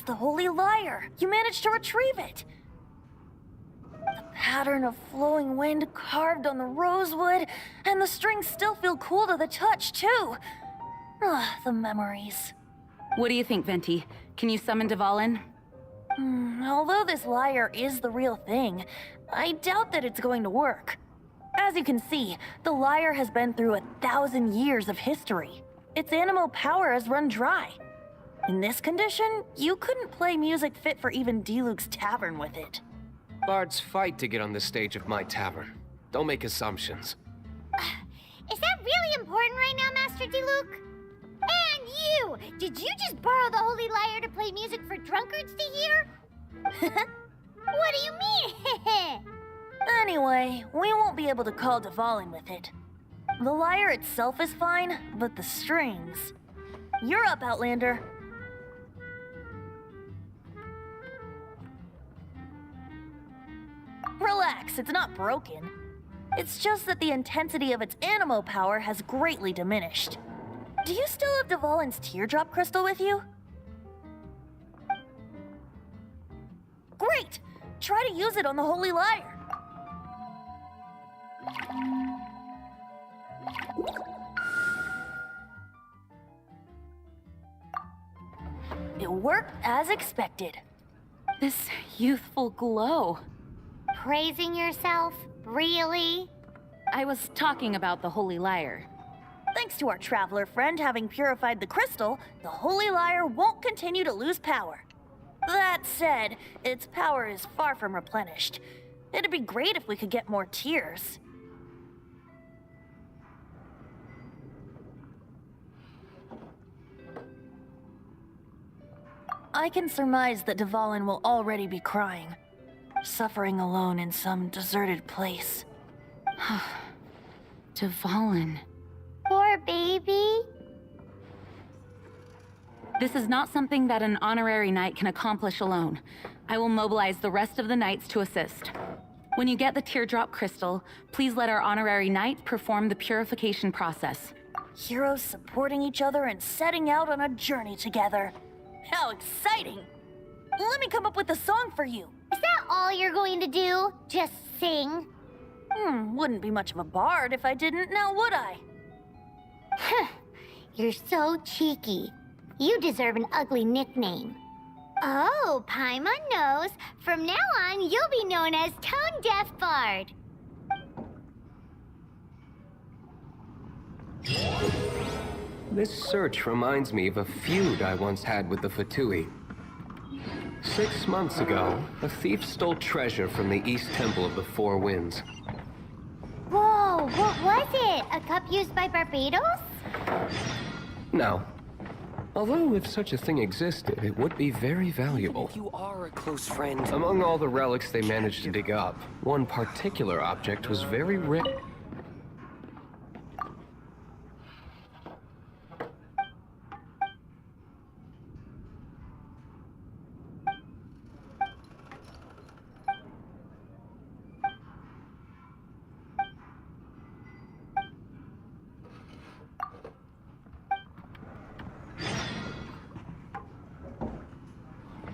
[SPEAKER 10] It's the Holy Lyre! You managed to retrieve it! The pattern of flowing wind carved on the rosewood, and the strings still feel cool to the touch, too. Ugh, the memories.
[SPEAKER 5] What do you think, Venti? Can you summon Dvalin?
[SPEAKER 10] Although this lyre is the real thing, I doubt that it's going to work. As you can see, the lyre has been through 1,000 years of history. Its animal power has run dry. In this condition, you couldn't play music fit for even Diluc's tavern with it.
[SPEAKER 17] Bards fight to get on the stage of my tavern. Don't make assumptions.
[SPEAKER 4] Is that really important right now, Master Diluc? And you! Did you just borrow the Holy Lyre to play music for drunkards to hear? What do you mean?
[SPEAKER 10] Anyway, we won't be able to call Dvalin with it. The lyre itself is fine, but the strings... You're up, Outlander. Relax, it's not broken. It's just that the intensity of its animo power has greatly diminished. Do you still have Dvalin's teardrop crystal with you? Great! Try to use it on the Holy Lyre. It worked as expected.
[SPEAKER 5] This youthful glow.
[SPEAKER 4] Praising yourself? Really?
[SPEAKER 5] I was talking about the Holy Lyre.
[SPEAKER 10] Thanks to our traveler friend having purified the crystal, the Holy Lyre won't continue to lose power. That said, its power is far from replenished. It'd be great if we could get more tears. I can surmise that Dvalin will already be crying, suffering alone in some deserted place.
[SPEAKER 5] Dvalin.
[SPEAKER 4] Poor baby.
[SPEAKER 5] This is not something that an honorary knight can accomplish alone. I will mobilize the rest of the knights to assist. When you get the teardrop crystal, please let our honorary knight perform the purification process.
[SPEAKER 10] Heroes supporting each other and setting out on a journey together. How exciting! Let me come up with a song for you.
[SPEAKER 4] Is that all you're going to do? Just sing?
[SPEAKER 10] Wouldn't be much of a bard if I didn't, now would I?
[SPEAKER 4] You're so cheeky. You deserve an ugly nickname. Oh, Paimon knows. From now on, you'll be known as Tone Deaf Bard.
[SPEAKER 17] This search reminds me of a feud I once had with the Fatui. 6 months ago, a thief stole treasure from the East Temple of the Four Winds.
[SPEAKER 4] Whoa, what was it? A cup used by Barbados?
[SPEAKER 17] No. Although if such a thing existed, it would be very valuable.
[SPEAKER 19] You are a close friend.
[SPEAKER 17] Among all the relics they managed to dig up, one particular object was very rare.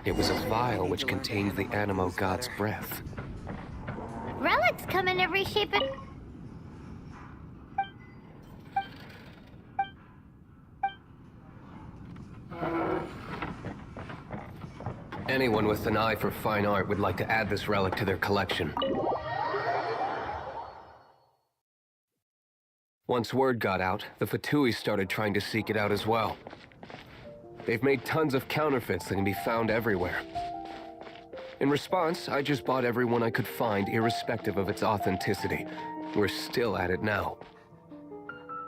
[SPEAKER 17] It was a vial which contained the Animo God's breath.
[SPEAKER 4] Relics come in every shape and...
[SPEAKER 17] Anyone with an eye for fine art would like to add this relic to their collection. Once word got out, the Fatui started trying to seek it out as well. They've made tons of counterfeits that can be found everywhere. In response, I just bought every one I could find, irrespective of its authenticity. We're still at it now.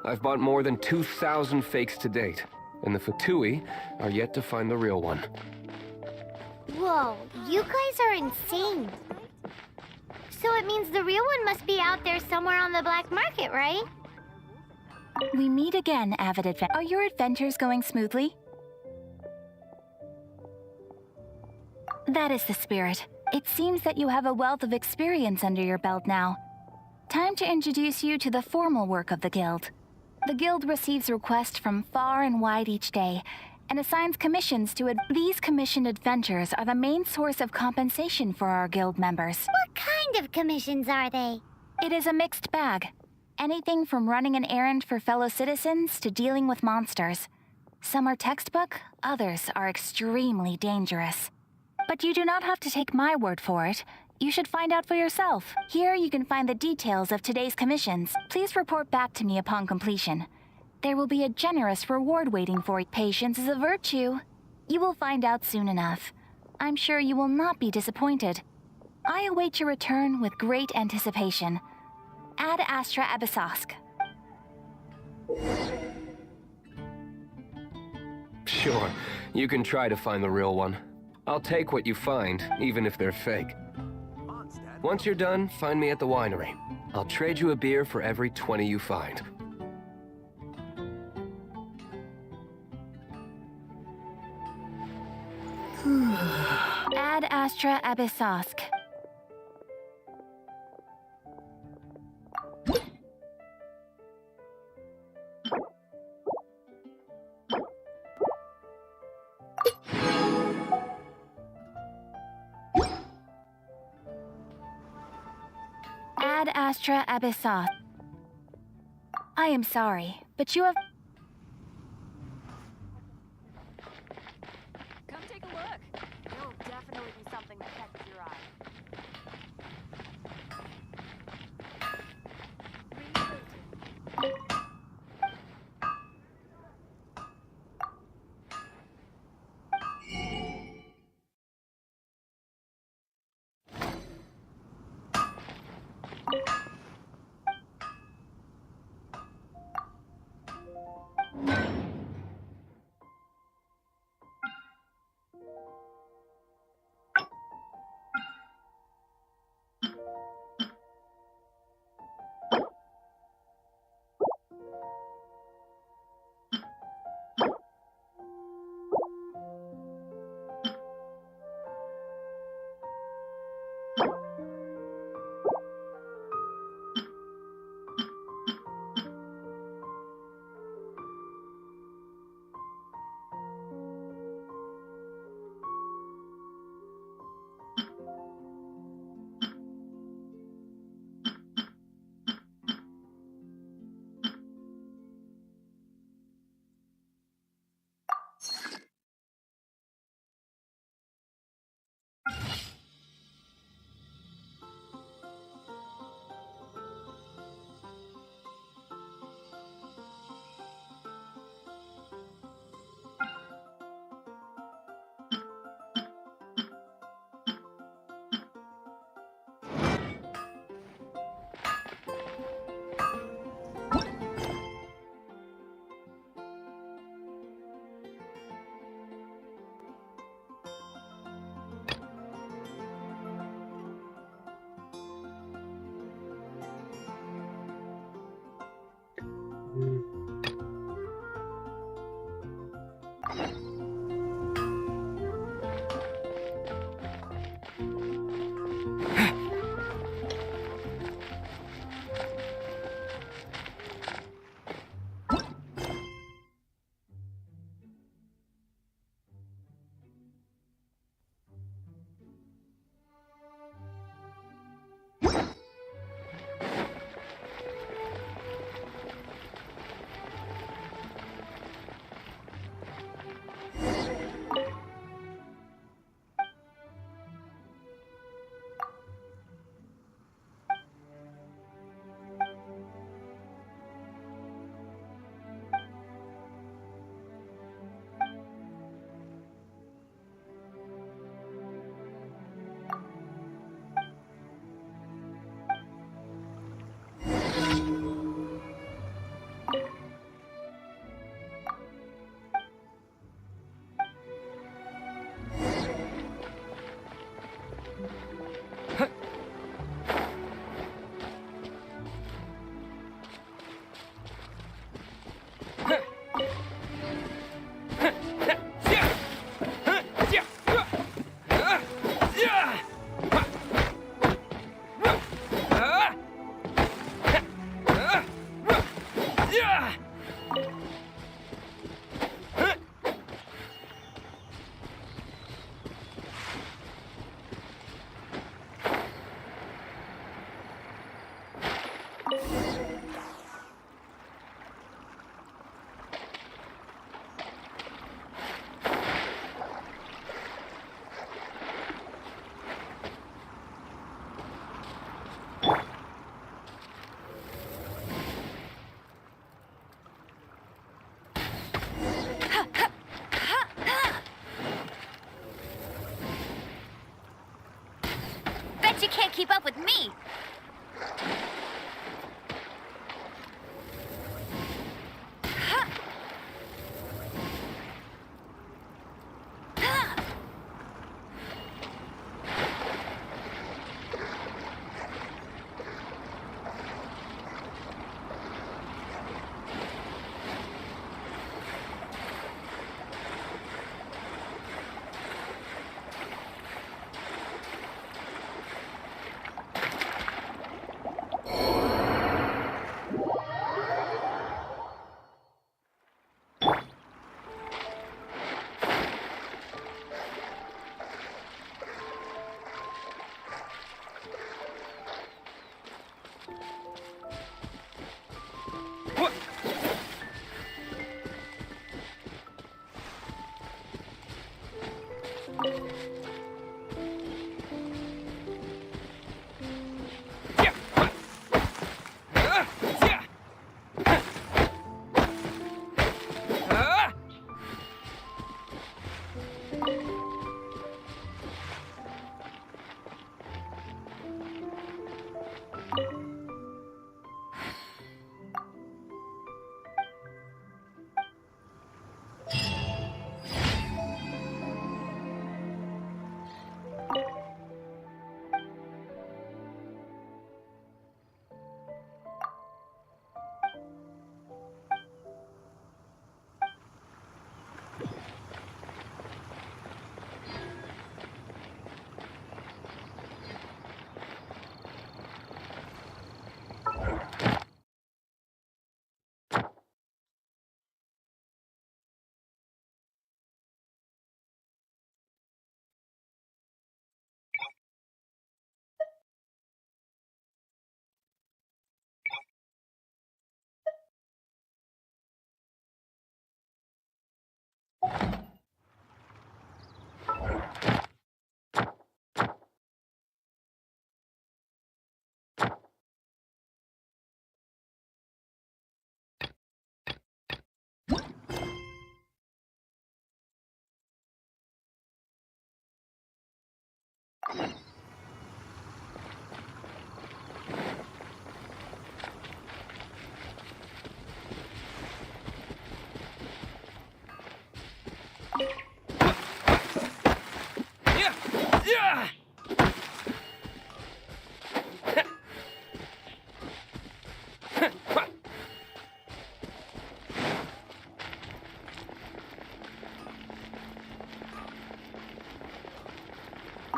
[SPEAKER 17] I've bought more than 2,000 fakes to date, and the Fatui are yet to find the real one.
[SPEAKER 4] Whoa, you guys are insane. So it means the real one must be out there somewhere on the black market, right?
[SPEAKER 5] We meet again, avid adventurer. Are your adventures going smoothly? That is the spirit. It seems that you have a wealth of experience under your belt now. Time to introduce you to the formal work of the Guild. The Guild receives requests from far and wide each day, and assigns commissions to These commissioned adventures are the main source of compensation for our guild members.
[SPEAKER 4] What kind of commissions are they?
[SPEAKER 5] It is a mixed bag. Anything from running an errand for fellow citizens to dealing with monsters. Some are textbook, others are extremely dangerous. But you do not have to take my word for it. You should find out for yourself. Here you can find the details of today's commissions. Please report back to me upon completion. There will be a generous reward waiting for you. Patience is a virtue. You will find out soon enough. I'm sure you will not be disappointed. I await your return with great anticipation. Ad Astra Abyssosque.
[SPEAKER 17] Sure, you can try to find the real one. I'll take what you find, even if they're fake. Once you're done, find me at the winery. I'll trade you a beer for every 20 you find.
[SPEAKER 5] Ad Astra Abyssosque. Ad Astra Abyssosque. I am sorry, but you have...
[SPEAKER 20] Come take a look. There will definitely be something that catches your eye.
[SPEAKER 4] She can't keep up with me.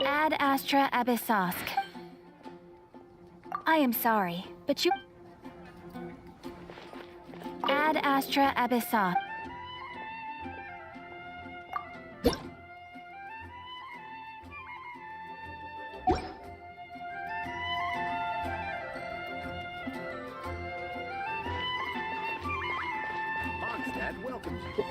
[SPEAKER 5] Ad Astra Abyssosk. I am sorry, but you... Ad Astra Abyssosk.
[SPEAKER 3] Mondstadt welcomes you.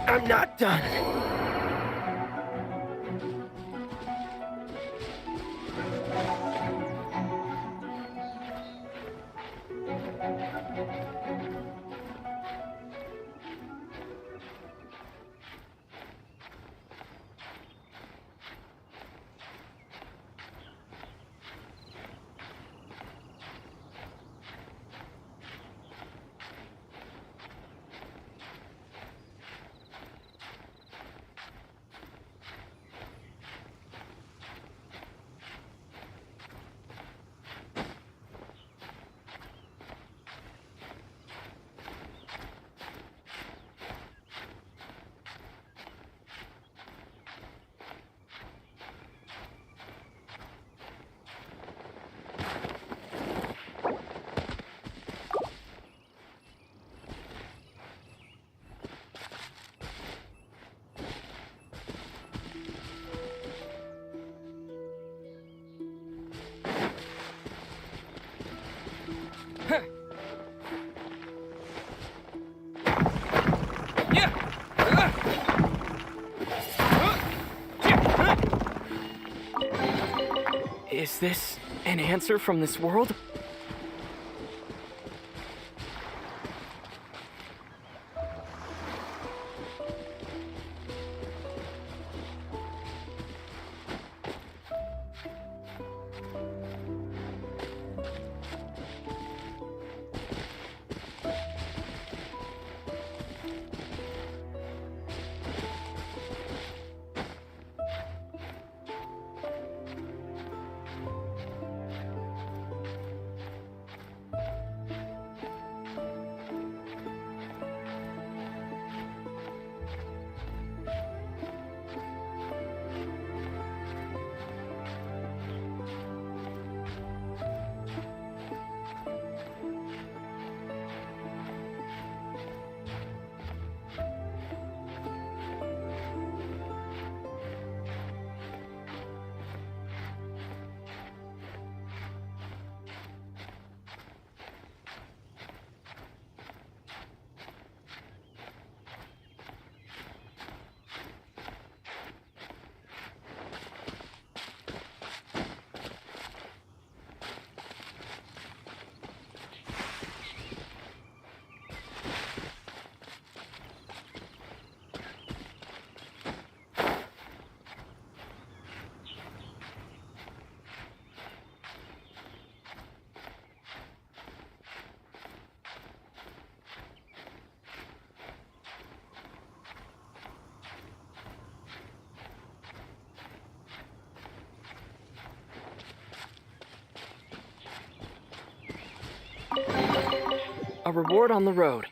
[SPEAKER 19] I'm not done. Is this an answer from this world? A reward on the road.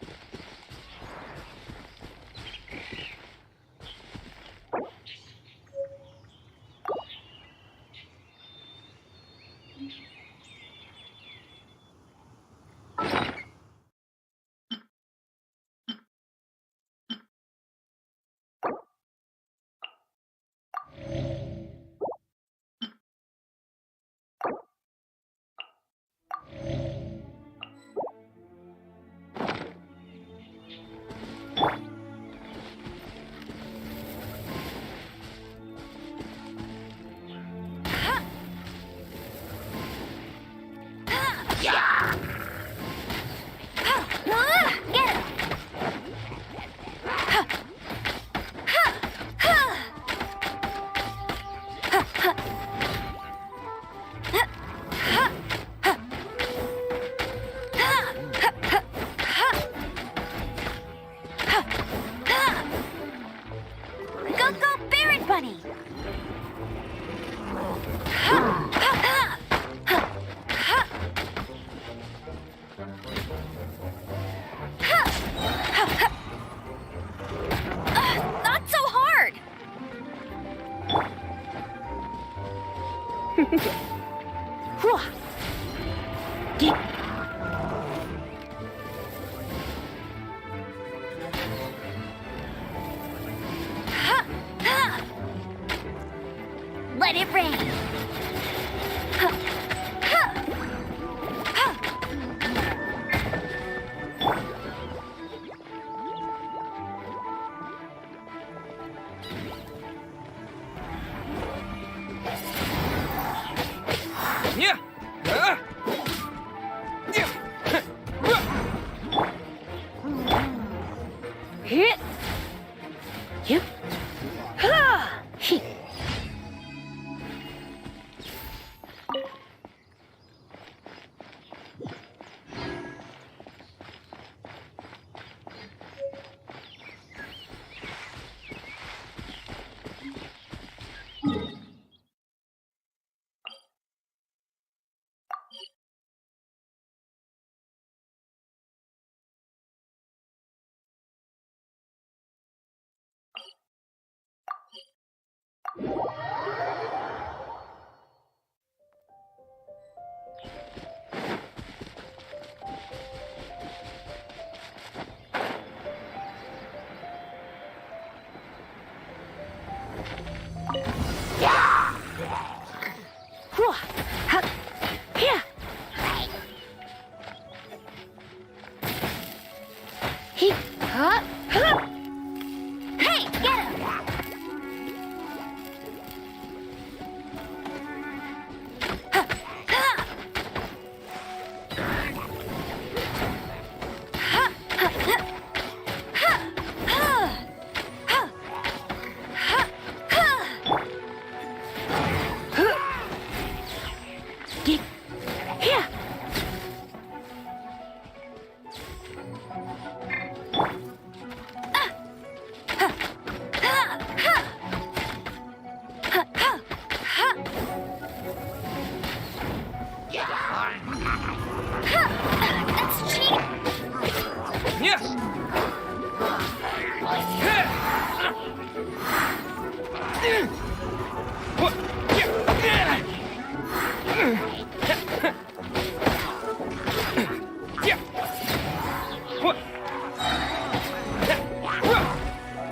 [SPEAKER 4] Let it rain.
[SPEAKER 9] Hit. Yep. Ha! Hit.
[SPEAKER 4] Hey,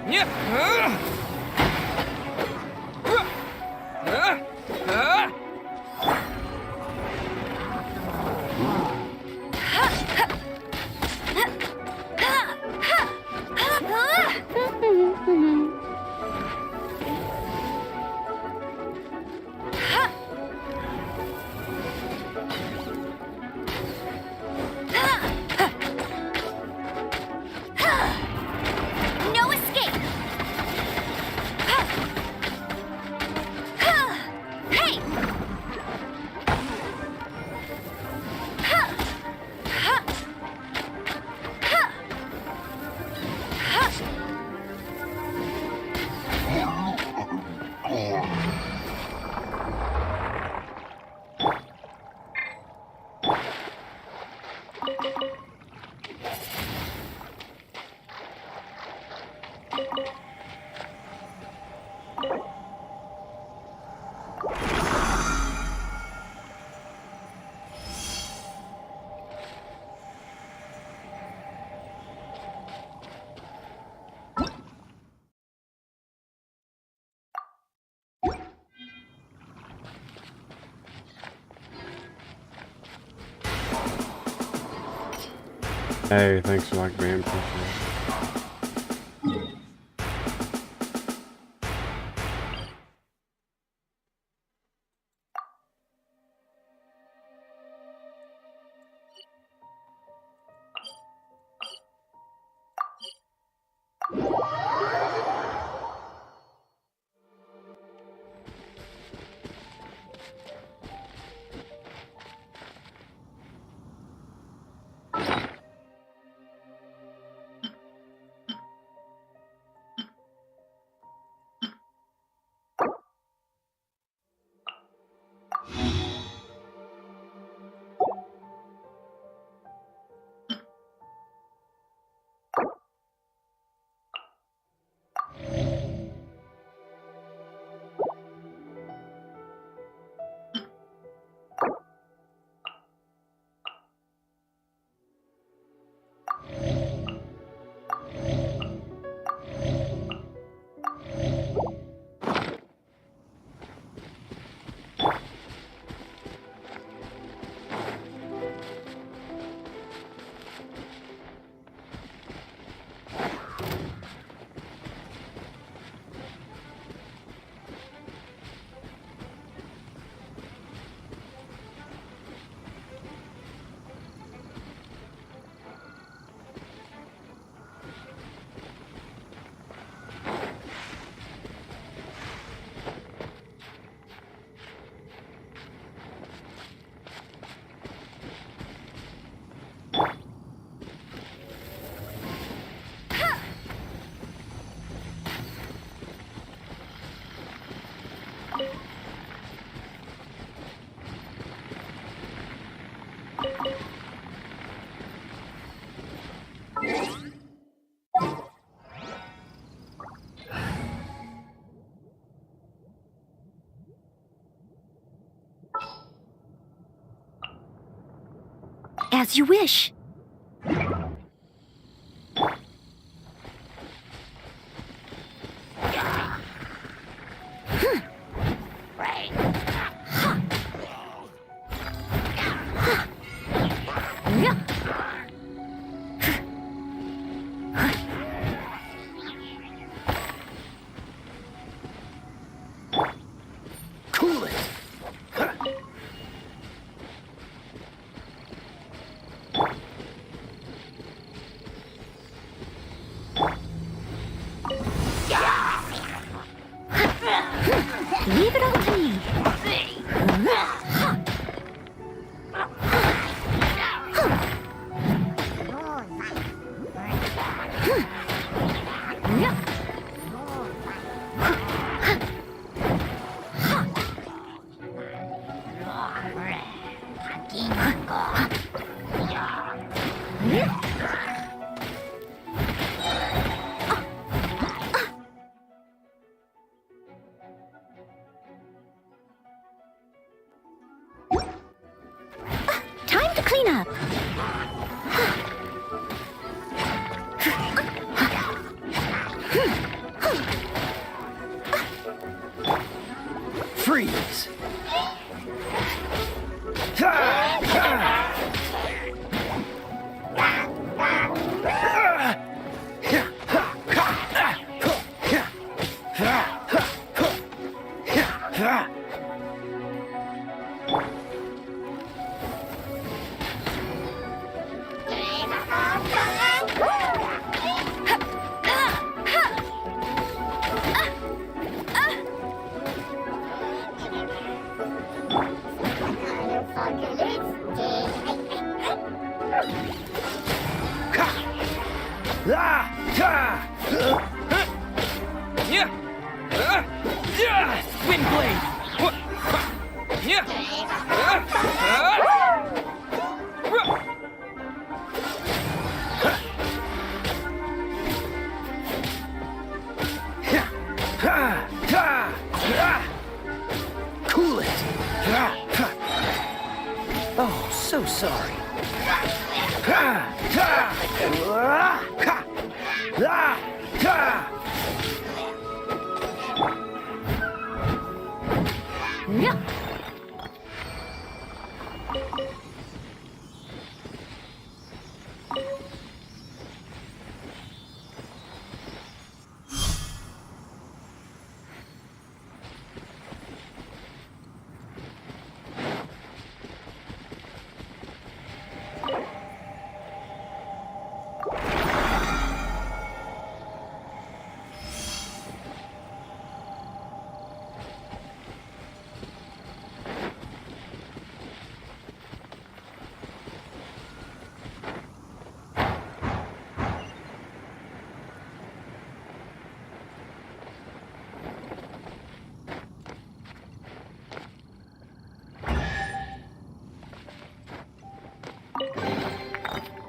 [SPEAKER 4] get him! No escape! Hey!
[SPEAKER 1] Hey, thanks for like being appreciated.
[SPEAKER 2] As you wish.
[SPEAKER 3] Cool it.
[SPEAKER 2] Leave it all to me. Time to clean up.
[SPEAKER 3] Freeze.
[SPEAKER 19] Wind blade!
[SPEAKER 3] Cool it. Oh, so sorry.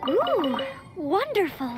[SPEAKER 2] Ooh, wonderful.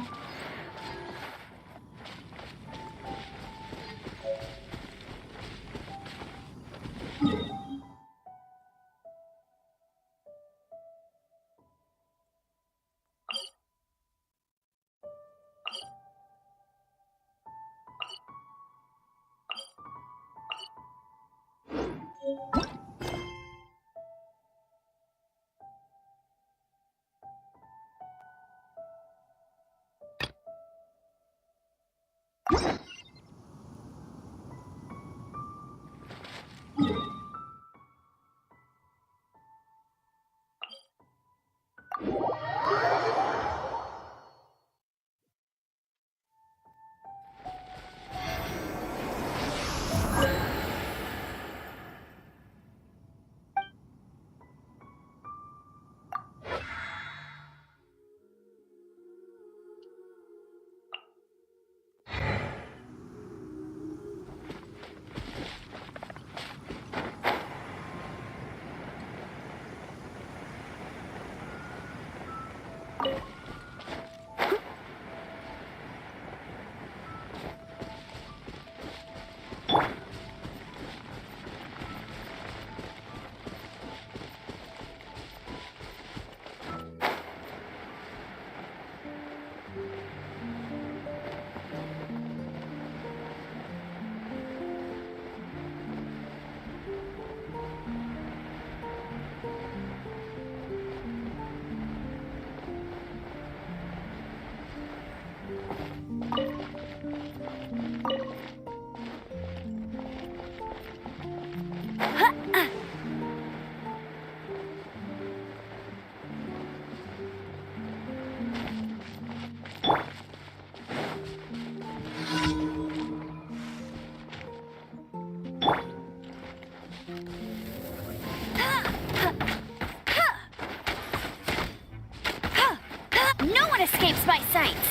[SPEAKER 4] escapes my sights.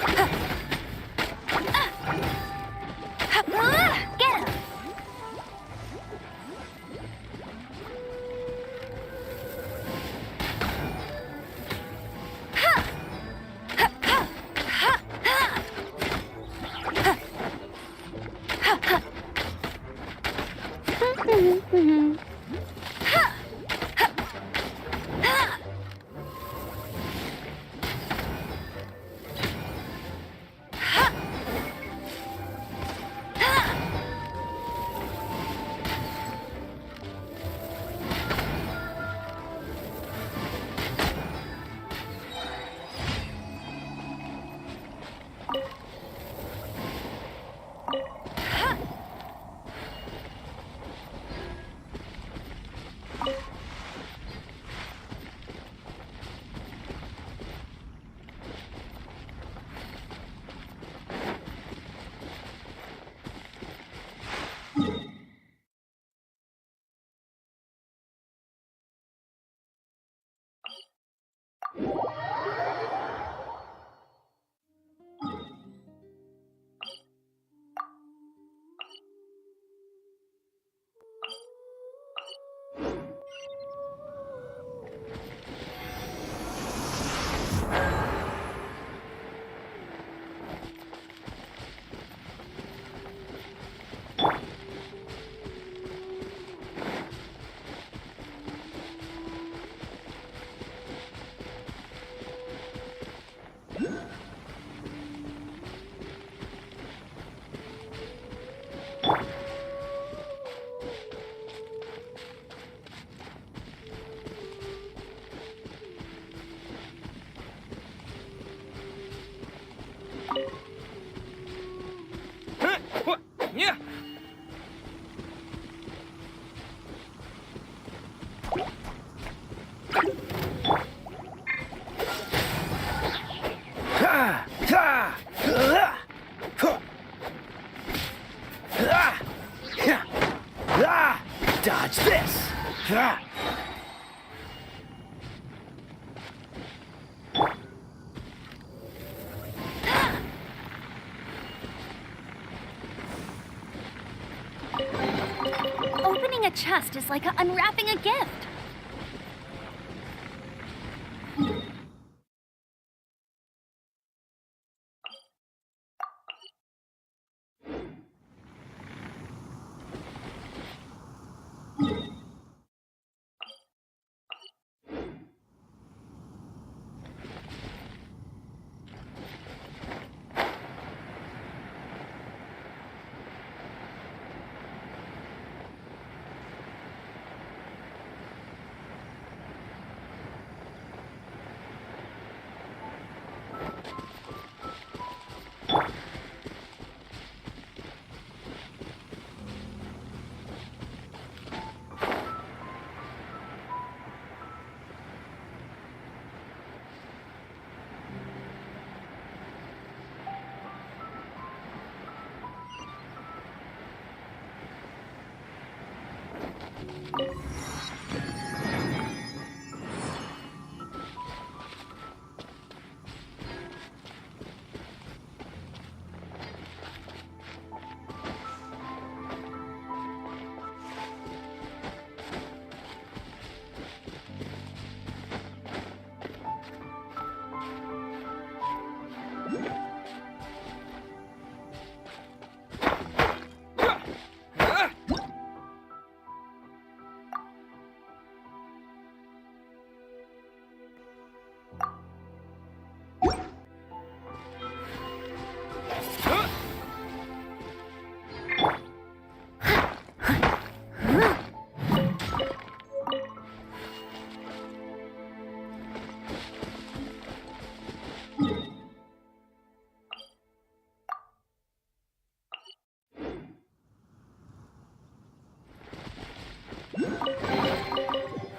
[SPEAKER 4] Get him!
[SPEAKER 19] Yeah.
[SPEAKER 3] Dodge this!
[SPEAKER 4] Opening a chest is like unwrapping a gift.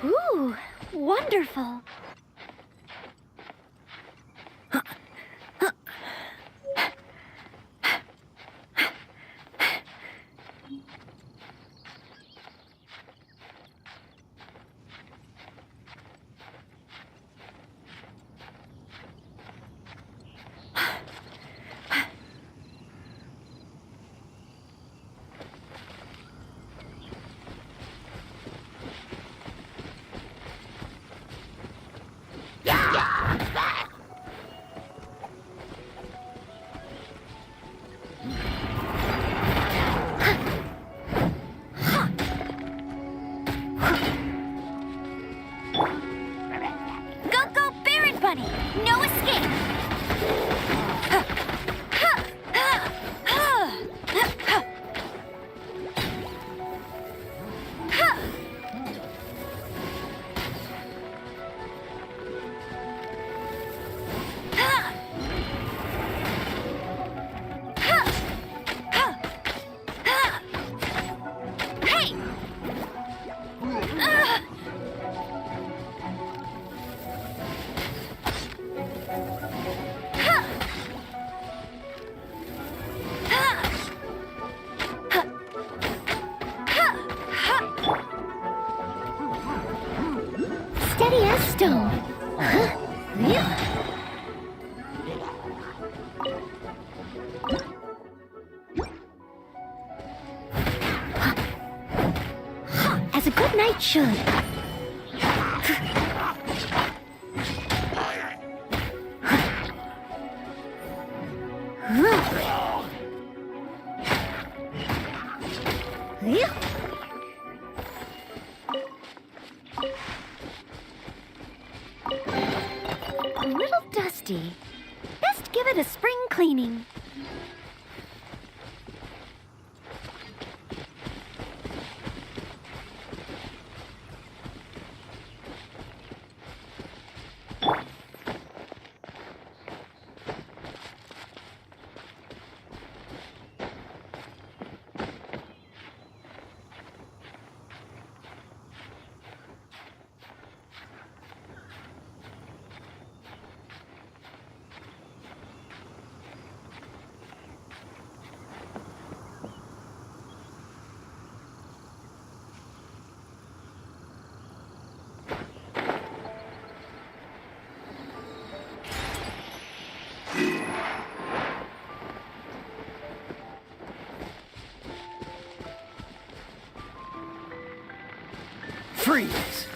[SPEAKER 4] Ooh, wonderful. stone. Huh? Yeah. As a good knight should. A little dusty. Best give it a spring cleaning.
[SPEAKER 3] Freeze!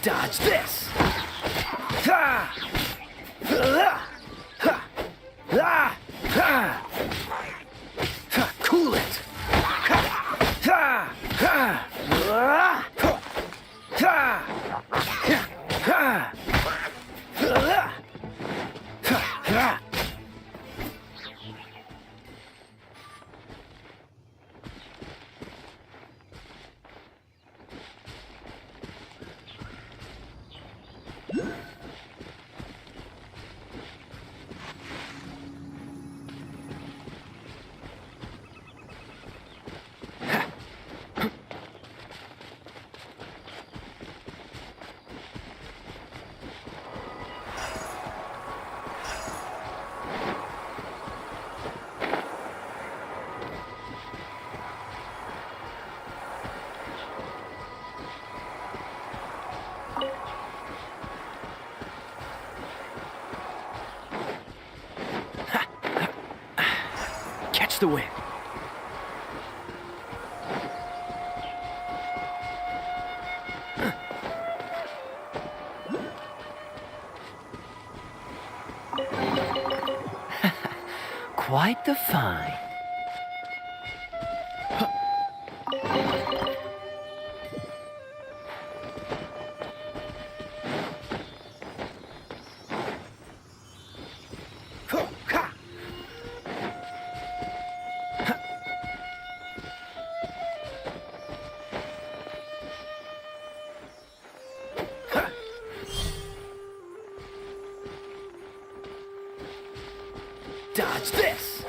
[SPEAKER 3] Dodge this! Ha! Ha! Ha! Ha! Cool it! Ha! Ha! Ha! Ha! Ha! Ha! Catch the wind. Quite the find. Dodge this!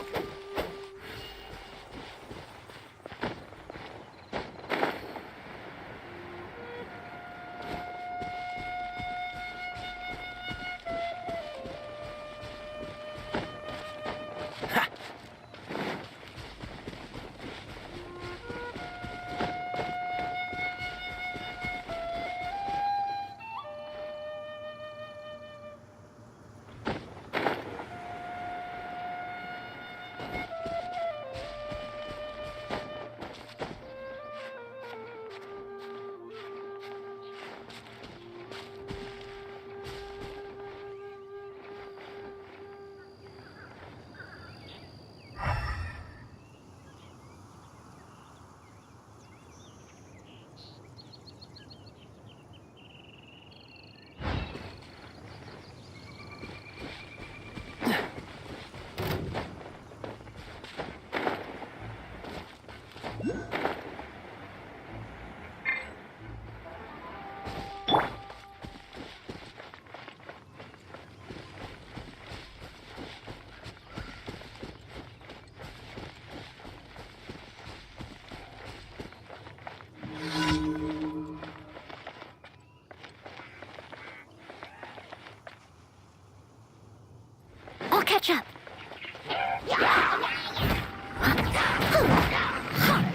[SPEAKER 4] catch up.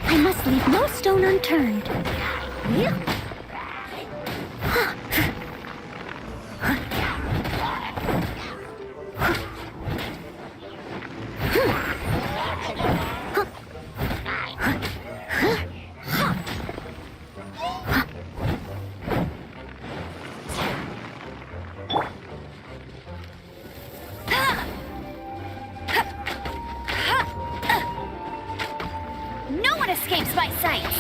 [SPEAKER 4] I must leave no stone unturned.
[SPEAKER 10] No one escapes my sights!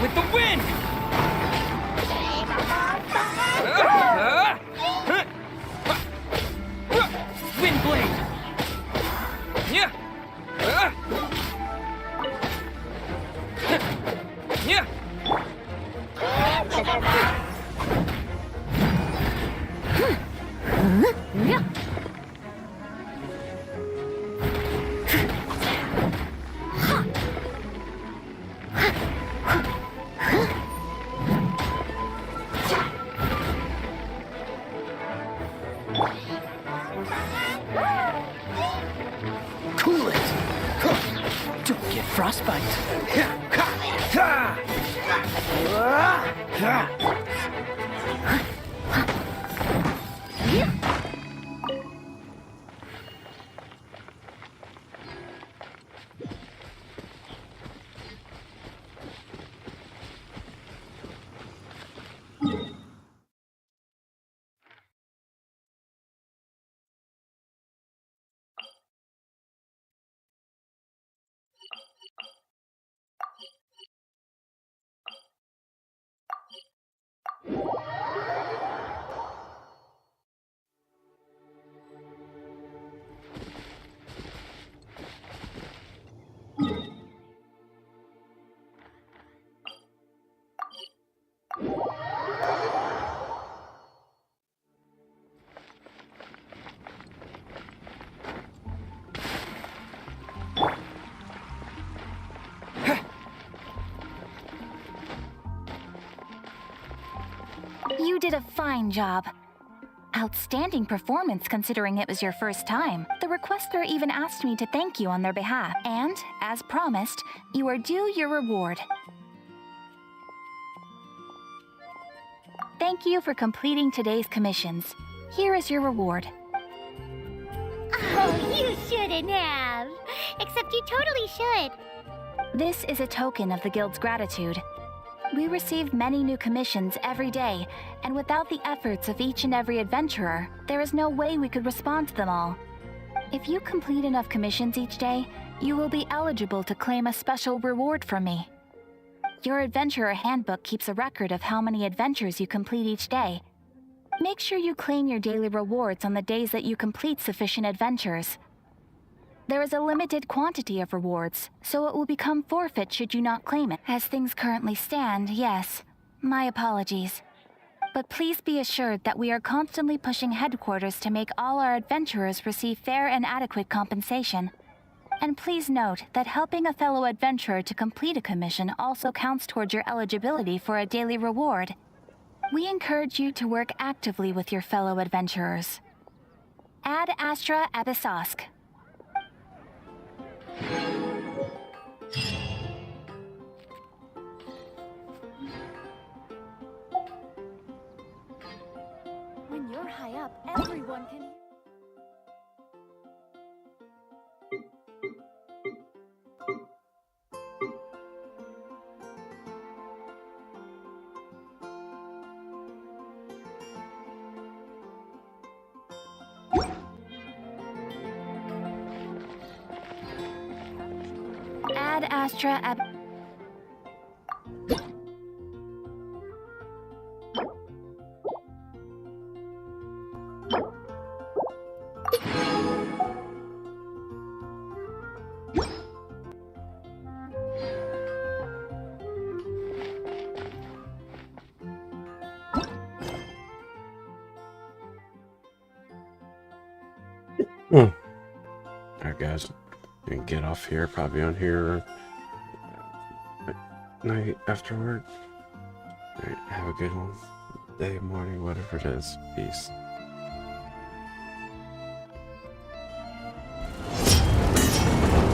[SPEAKER 19] With the wind! Wind blade! Yeah! Yeah!
[SPEAKER 11] Cool it! Don't get frostbite.
[SPEAKER 5] You did a fine job. Outstanding performance considering it was your first time. The requester even asked me to thank you on their behalf. And, as promised, you are due your reward. Thank you for completing today's commissions. Here is your reward.
[SPEAKER 4] Oh, you shouldn't have. Except you totally should.
[SPEAKER 5] This is a token of the Guild's gratitude. We receive many new commissions every day, and without the efforts of each and every adventurer, there is no way we could respond to them all. If you complete enough commissions each day, you will be eligible to claim a special reward from me. Your adventurer handbook keeps a record of how many adventures you complete each day. Make sure you claim your daily rewards on the days that you complete sufficient adventures. There is a limited quantity of rewards, so it will become forfeit should you not claim it. As things currently stand, yes. My apologies. But please be assured that we are constantly pushing headquarters to make all our adventurers receive fair and adequate compensation. And please note that helping a fellow adventurer to complete a commission also counts towards your eligibility for a daily reward. We encourage you to work actively with your fellow adventurers. Ad Astra Abyssosk.
[SPEAKER 20] When you're high up, everyone can...
[SPEAKER 5] Ad Astra Ab...
[SPEAKER 1] Alright guys, you can get off here, probably on here night after work. Alright, have a good one. Day, morning, whatever it is. Peace.